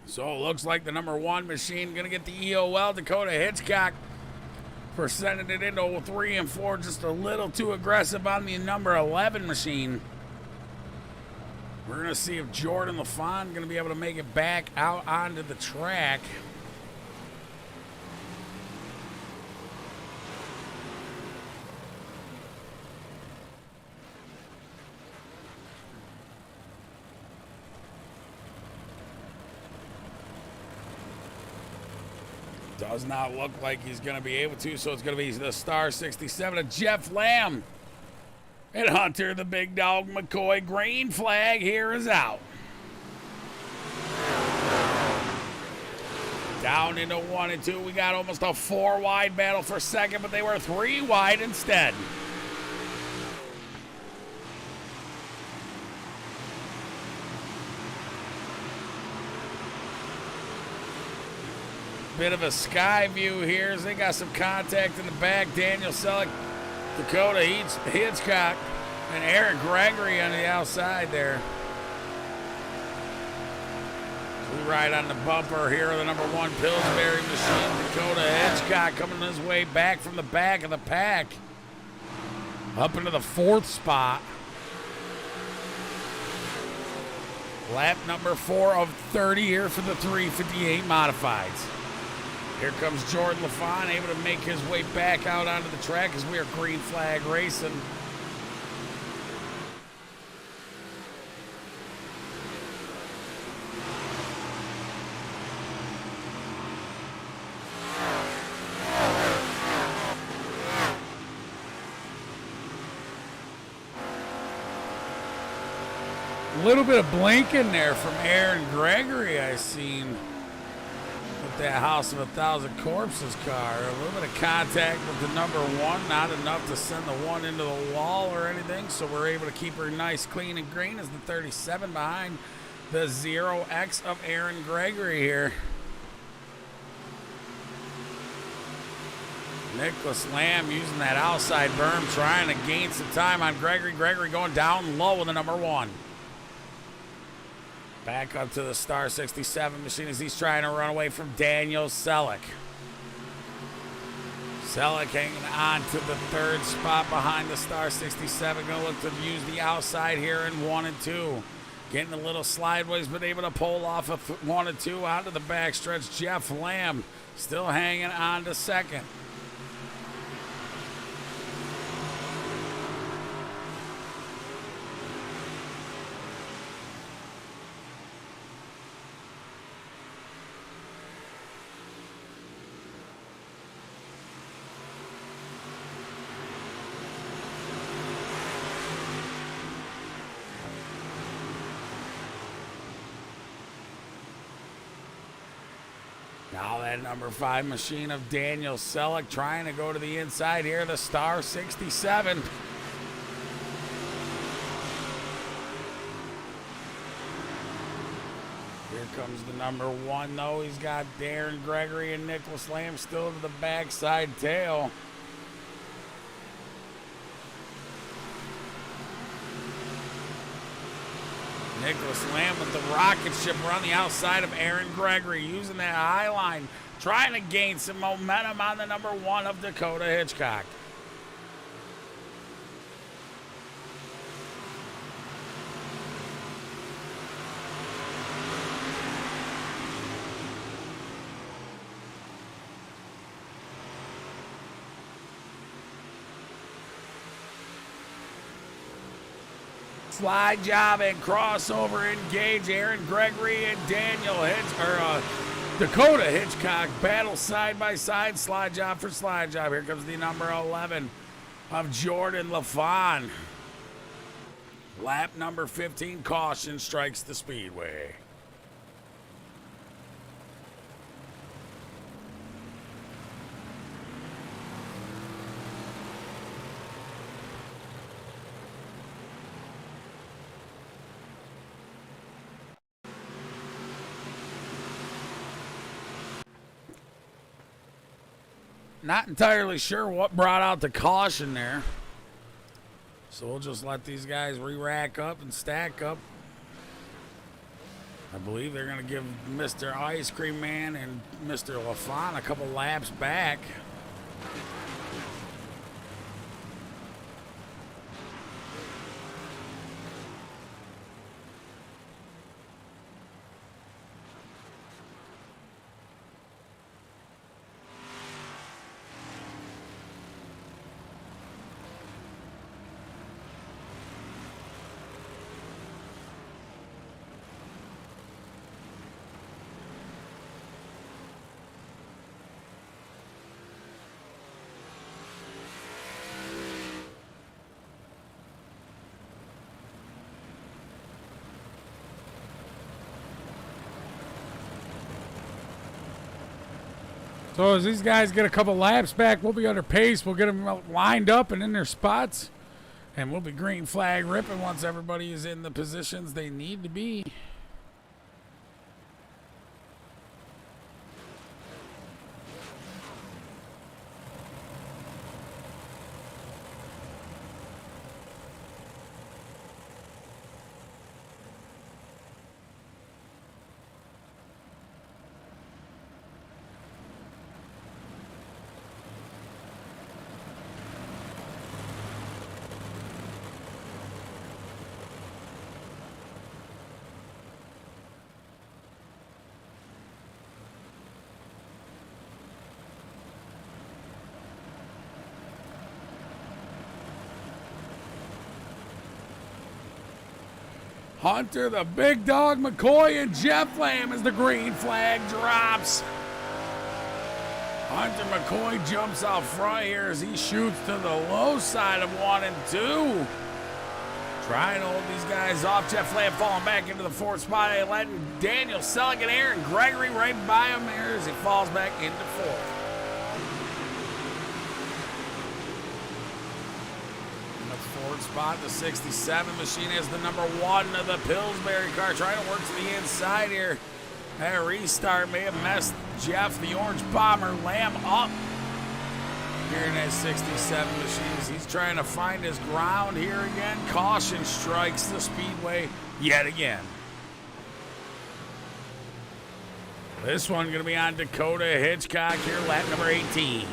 So it looks like the number 1 machine going to get the EOL, Dakota Hitchcock, for sending it into 3 and 4. Just a little too aggressive on the number 11 machine. We're going to see if Jordan LaFon going to be able to make it back out onto the track. Does not look like he's going to be able to, so it's going to be the Star 67 of Jeff Lamb. And Hunter, the big dog, McCoy. Green flag here is out. Down into 1 and 2. We got almost a 4-wide battle for second, but they were 3 wide instead. Bit of a sky view here as they got some contact in the back. Daniel Selleck, Dakota Hitchcock, and Eric Gregory on the outside there. We ride on the bumper here of the number 1 Pillsbury machine. Dakota Hitchcock coming his way back from the back of the pack. Up into the 4th spot. Lap number 4 of 30 here for the 358 Modifieds. Here comes Jordan LaFon, able to make his way back out onto the track as we are green flag racing. A little bit of blinking there from Aaron Gregory I seen. That House of 1,000 Corpses car. A little bit of contact with the number 1, not enough to send the 1 into the wall or anything, so we're able to keep her nice, clean, and green as the 37 behind the 0X of Aaron Gregory here. Nicholas Lamb using that outside berm, trying to gain some time on Gregory. Gregory going down low with the number 1. Back up to the Star 67 machine as he's trying to run away from Daniel Selleck. Selleck hanging on to the 3rd spot behind the Star 67. Going to look to use the outside here in 1 and 2. Getting a little slideways, but able to pull off a 1 and 2 out of the backstretch. Jeff Lamb still hanging on to 2nd. Now that number 5 machine of Daniel Selleck trying to go to the inside here, the Star 67. Here comes the number 1, though. He's got Darren Gregory and Nicholas Lamb still to the backside tail. Nicholas Lamb with the rocket ship around the outside of Aaron Gregory, using that high line, trying to gain some momentum on the number 1 of Dakota Hitchcock. Slide job and crossover engage. Aaron Gregory and Daniel Dakota Hitchcock battle side by side, slide job for slide job. Here comes the number 11 of Jordan LaFon. Lap number 15, caution strikes the speedway. Not entirely sure what brought out the caution there. So we'll just let these guys re-rack up and stack up. I believe they're going to give Mr. Ice Cream Man and Mr. LaFon a couple laps back. So as these guys get a couple laps back, we'll be under pace. We'll get them lined up and in their spots. And we'll be green flag ripping once everybody is in the positions they need to be. Hunter, the big dog, McCoy, and Jeff Lamb as the green flag drops. Hunter McCoy jumps out front here as he shoots to the low side of 1 and 2. Trying to hold these guys off. Jeff Lamb falling back into the 4th spot. Letting Daniel Selleck and Aaron Gregory right by him here as he falls back into 4th. Spot, the 67 machine has the number 1 of the Pillsbury car, trying to work to the inside here. That restart may have messed Jeff, the orange bomber, Lamb up here in that 67 machines. He's trying to find his ground here again. Caution strikes the speedway yet again. This one going to be on Dakota Hitchcock here, lap number 18.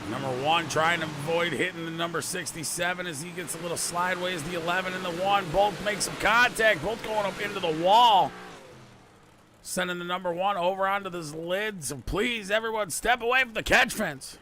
Number 1 trying to avoid hitting the number 67 as he gets a little sideways. The 11 and the 1 both make some contact, both going up into the wall. Sending the number 1 over onto this lid. So please, everyone, step away from the catch fence.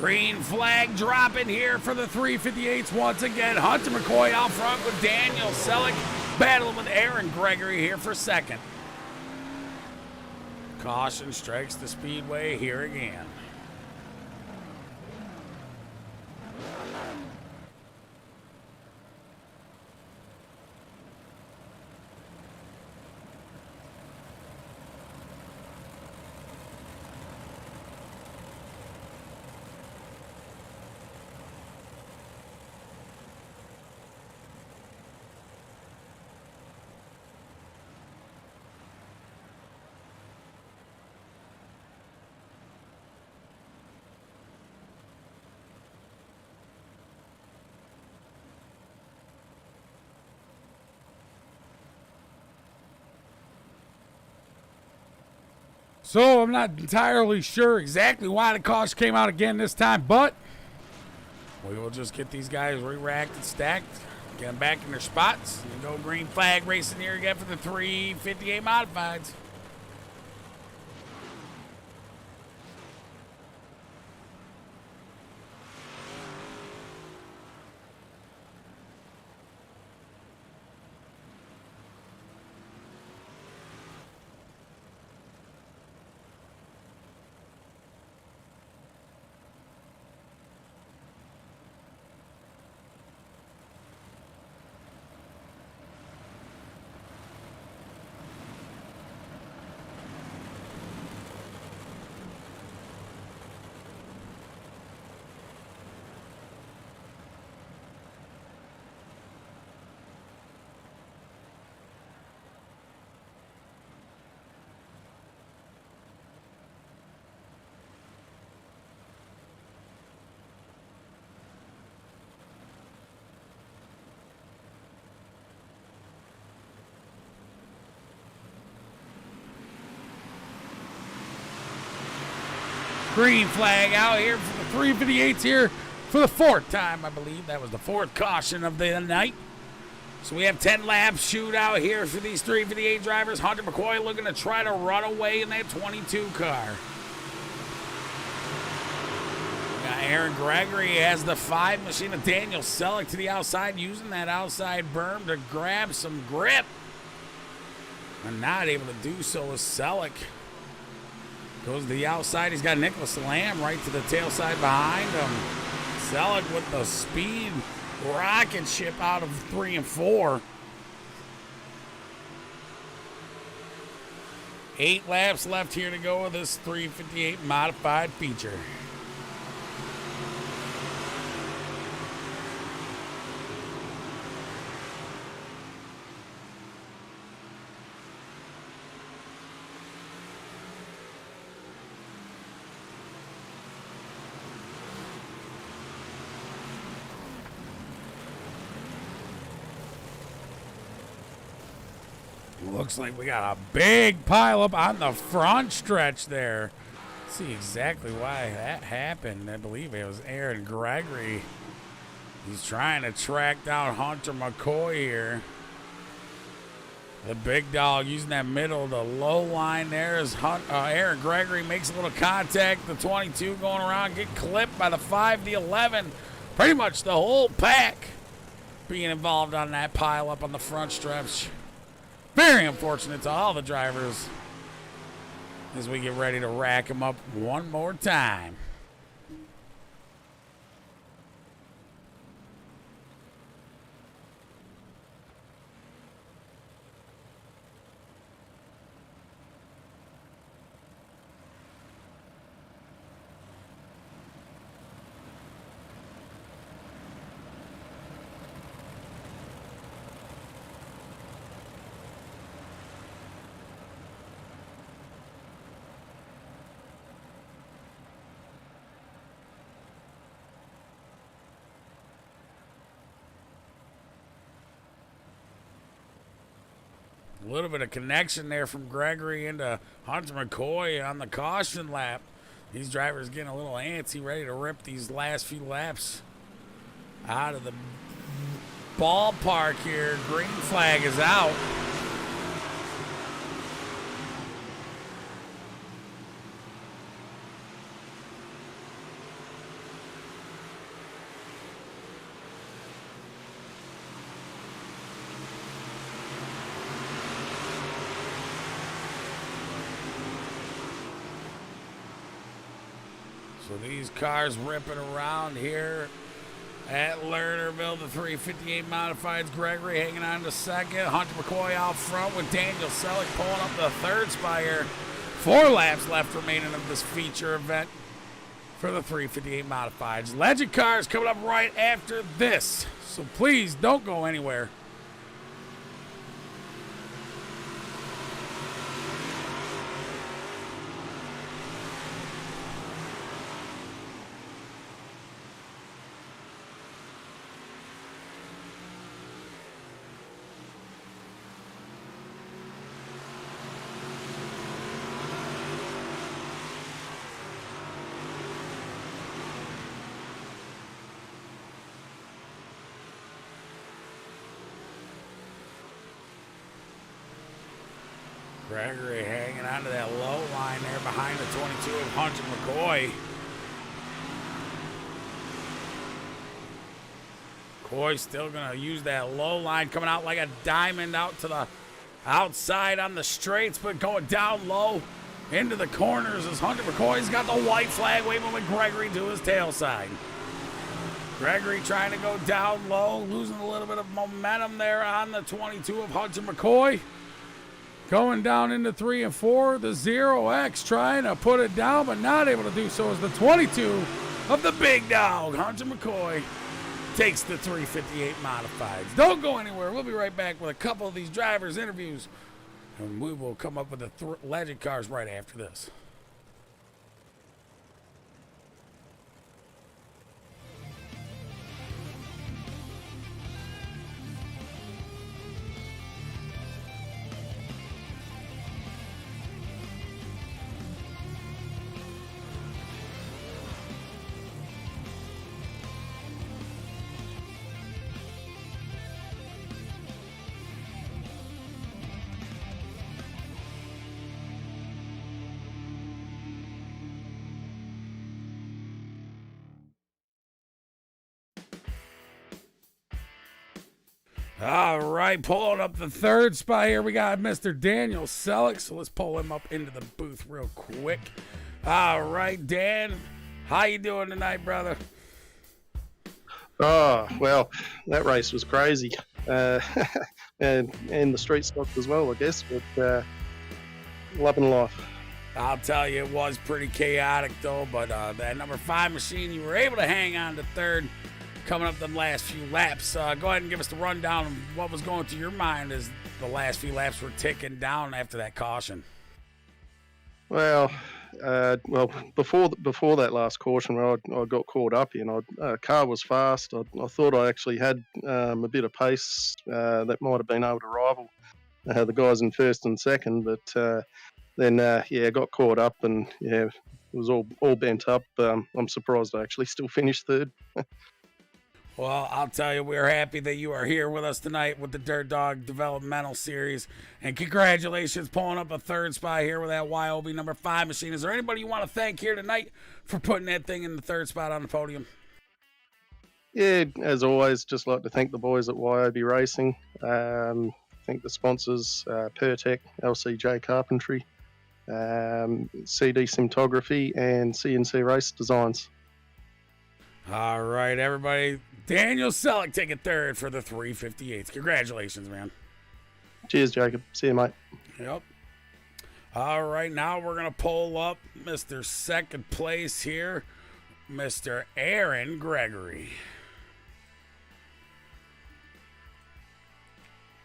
Green flag dropping here for the 358s once again. Hunter McCoy out front with Daniel Selleck battling with Aaron Gregory here for second. Caution strikes the speedway here again. So I'm not entirely sure exactly why the caution came out again this time, but we will just get these guys re-racked and stacked, get them back in their spots, and go green flag racing here again for the 358 modifieds. Green flag out here for the 358s here for the fourth time, I believe. That was the fourth caution of the night. So we have 10 laps shootout here for these 358 drivers. Hunter McCoy looking to try to run away in that 22 car. Got Aaron Gregory has the 5 machine of Daniel Selleck to the outside, using that outside berm to grab some grip. And not able to do so with Selleck. Goes to the outside. He's got Nicholas Lamb right to the tail side behind him. Selleck with the speed rocket ship out of 3 and 4. 8 laps left here to go with this 358 modified feature. Looks like we got a big pileup on the front stretch there. Let's see exactly why that happened. I believe it was Aaron Gregory. He's trying to track down Hunter McCoy here. The big dog using that middle to low line there as Aaron Gregory makes a little contact. The 22 going around, get clipped by the 5, the 11. Pretty much the whole pack being involved on that pileup on the front stretch. Very unfortunate to all the drivers as we get ready to rack them up one more time. A little bit of connection there from Gregory into Hunter McCoy on the caution lap. These drivers getting a little antsy, ready to rip these last few laps out of the ballpark here. Green flag is out. So these cars ripping around here at Lernerville. The 358 Modifieds. Gregory hanging on to second. Hunter McCoy out front with Daniel Selleck pulling up the third spot here. 4 laps left remaining of this feature event for the 358 Modifieds. Legend cars coming up right after this. So please don't go anywhere. Gregory hanging onto that low line there behind the 22 of Hunter McCoy. McCoy still going to use that low line, coming out like a diamond out to the outside on the straights, but going down low into the corners as Hunter McCoy's got the white flag waving with Gregory to his tail side. Gregory trying to go down low, losing a little bit of momentum there on the 22 of Hunter McCoy. Going down into 3 and 4, the 0X trying to put it down, but not able to do so as the 22 of the big dog, Hunter McCoy, takes the 358 Modifieds. Don't go anywhere. We'll be right back with a couple of these drivers' interviews, and we will come up with the legend cars right after this. All right, pulling up the third spot here, we got Mr. Daniel Selleck. So let's pull him up into the booth real quick. All right, Dan, how you doing tonight, brother? Oh, well, that race was crazy. And the street stock as well, I guess, but loving life. I'll tell you, it was pretty chaotic, though, but that number 5 machine, you were able to hang on to third coming up the last few laps. Go ahead and give us the rundown of what was going through your mind as the last few laps were ticking down after that caution. Well, before that last caution, I got caught up in. Car was fast. I thought I actually had a bit of pace that might have been able to rival the guys in first and second, but then got caught up and it was all bent up. I'm surprised I actually still finished third. Well, I'll tell you, we're happy that you are here with us tonight with the Dirt Dog Developmental Series. And congratulations pulling up a third spot here with that YOB number 5 machine. Is there anybody you want to thank here tonight for putting that thing in the third spot on the podium? Yeah, as always, just like to thank the boys at YOB Racing. Thank the sponsors, Pertec, LCJ Carpentry, CD Cinematography, and CNC Race Designs. All right, everybody. Daniel Selleck taking third for the 358s. Congratulations, man. Cheers, Jacob. See you, mate. Yep. All right, now we're going to pull up Mr. Second Place here, Mr. Aaron Gregory.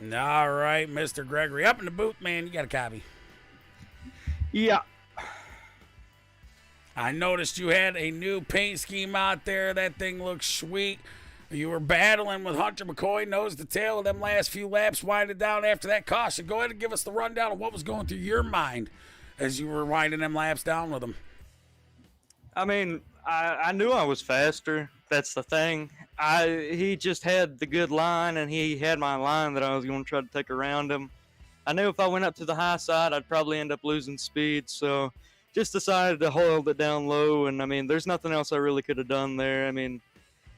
All right, Mr. Gregory. Up in the booth, man. You got a copy. Yeah. I noticed you had a new paint scheme out there. That thing looks sweet. You were battling with Hunter McCoy, nose to tail, of them last few laps, winding down after that caution. Go ahead and give us the rundown of what was going through your mind as you were winding them laps down with him. I mean, I knew I was faster. That's the thing. He just had the good line, and he had my line that I was going to try to take around him. I knew if I went up to the high side, I'd probably end up losing speed, so just decided to hold it down low. And I mean, there's nothing else I really could have done there. I mean,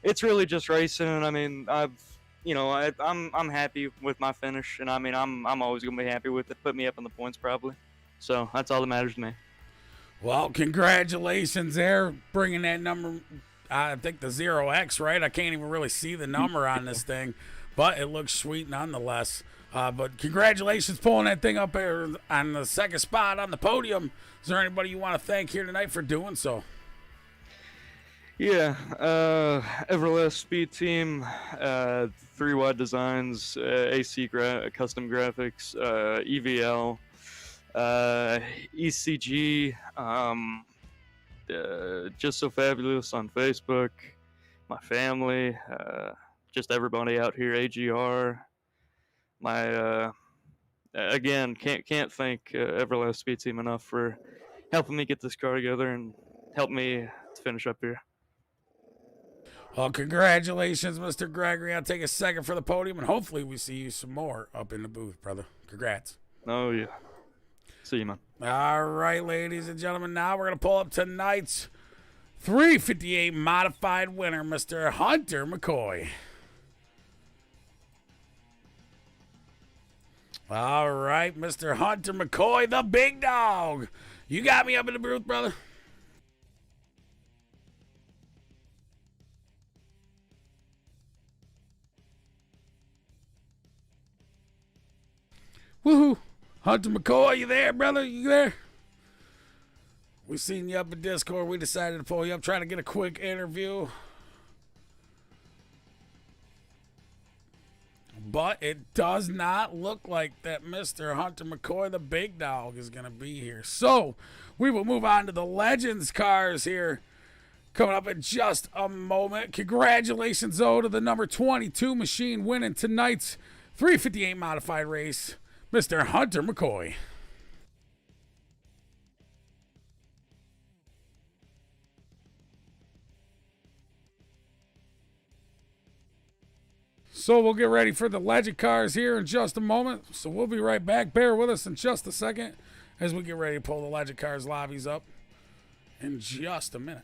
it's really just racing. I mean, I'm happy with my finish, and I mean, I'm always gonna be happy with it. Put me up in the points probably, so that's all that matters to me. Well, congratulations there, bringing that number. I think the 0X, right? I can't even really see the number on this thing, but it looks sweet nonetheless. But congratulations pulling that thing up there on the second spot on the podium. Is there anybody you want to thank here tonight for doing so? Yeah, Everlast Speed Team, 3 Wide Designs, Custom Graphics, EVL, ECG, Just So Fabulous on Facebook, my family, just everybody out here, AGR. My again, can't thank Everlast Speed Team enough for helping me get this car together and help me to finish up here. Well, congratulations, Mr. Gregory. I'll take a second for the podium, and hopefully we see you some more up in the booth, brother. Congrats. Oh, yeah. See you, man. All right, ladies and gentlemen, now we're going to pull up tonight's 358 modified winner, Mr. Hunter McCoy. All right, Mr. Hunter McCoy, the big dog. You got me up in the booth, brother. Woohoo. Hunter McCoy, you there, brother? You there? We seen you up in Discord. We decided to pull you up, trying to get a quick interview. But it does not look like that Mr. Hunter McCoy, the big dog, is going to be here. So we will move on to the Legends cars here coming up in just a moment. Congratulations, though, to the number 22 machine winning tonight's 358 modified race, Mr. Hunter McCoy. So we'll get ready for the Legend cars here in just a moment. So we'll be right back. Bear with us in just a second as we get ready to pull the Legend cars lobbies up in just a minute.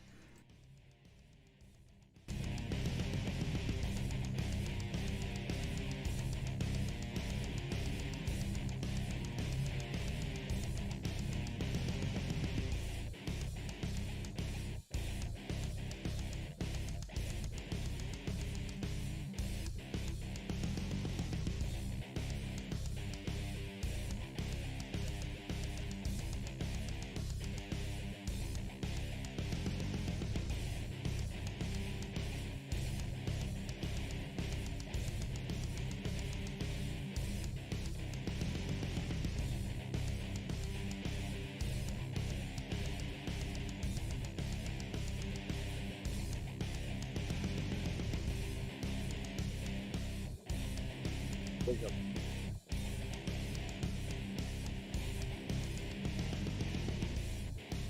Wake up.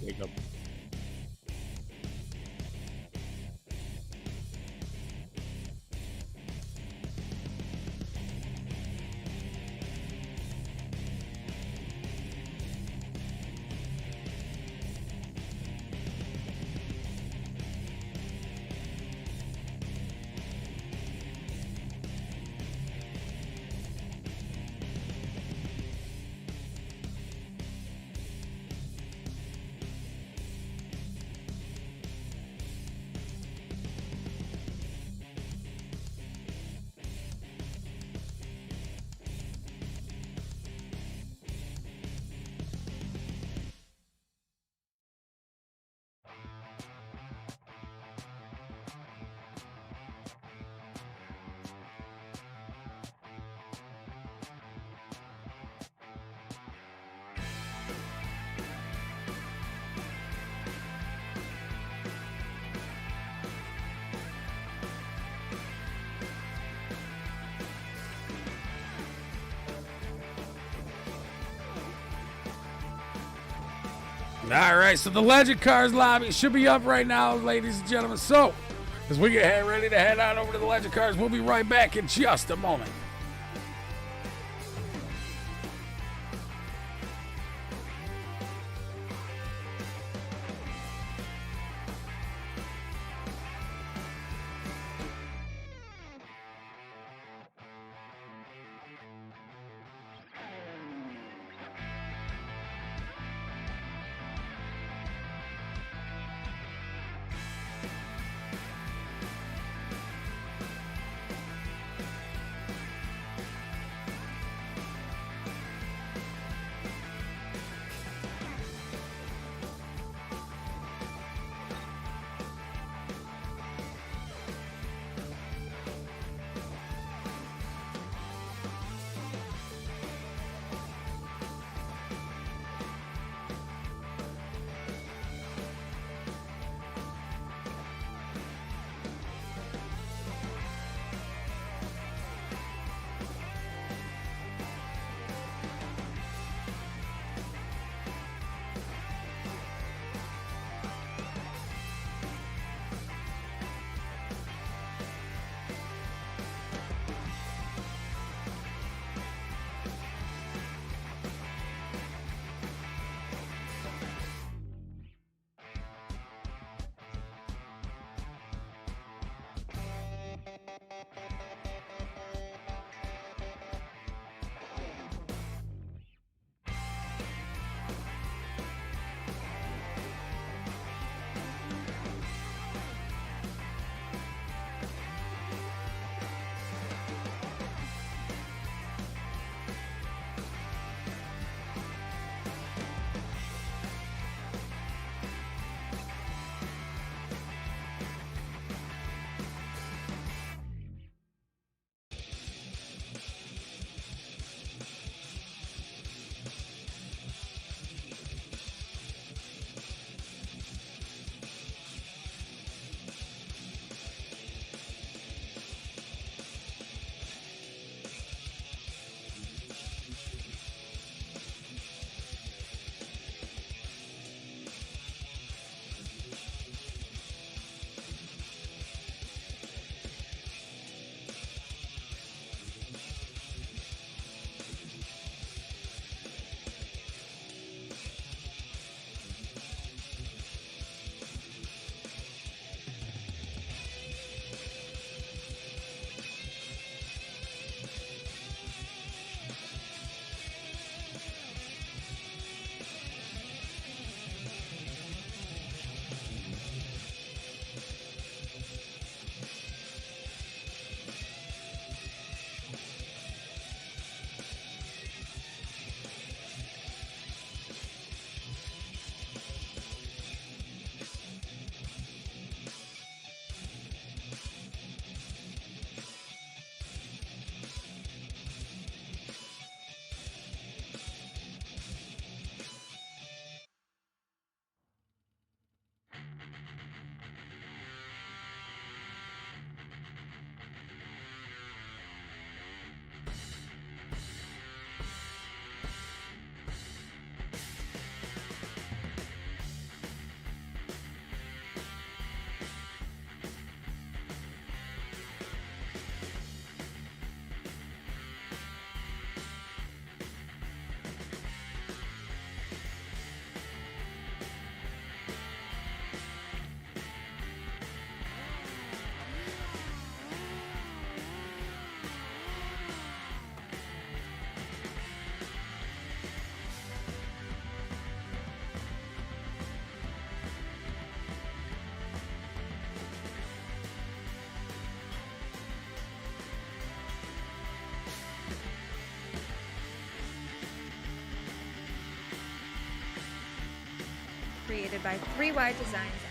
Wake up. All right, so the Legend Cars lobby should be up right now, ladies and gentlemen. So, as we get ready to head on over to the Legend Cars, we'll be right back in just a moment. created by 3Y Designs.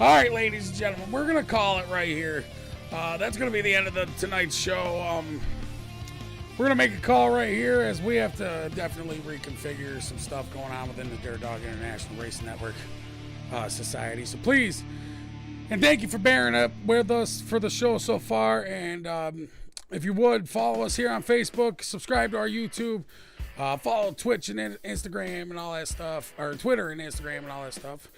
All right, ladies and gentlemen, we're going to call it right here. That's going to be the end of tonight's show. We're going to make a call right here as we have to definitely reconfigure some stuff going on within the Dirt Dog International Racing Network Society. So please, and thank you for bearing up with us for the show so far. And if you would, follow us here on Facebook, subscribe to our YouTube, follow Twitch and Instagram and all that stuff, or Twitter and Instagram and all that stuff.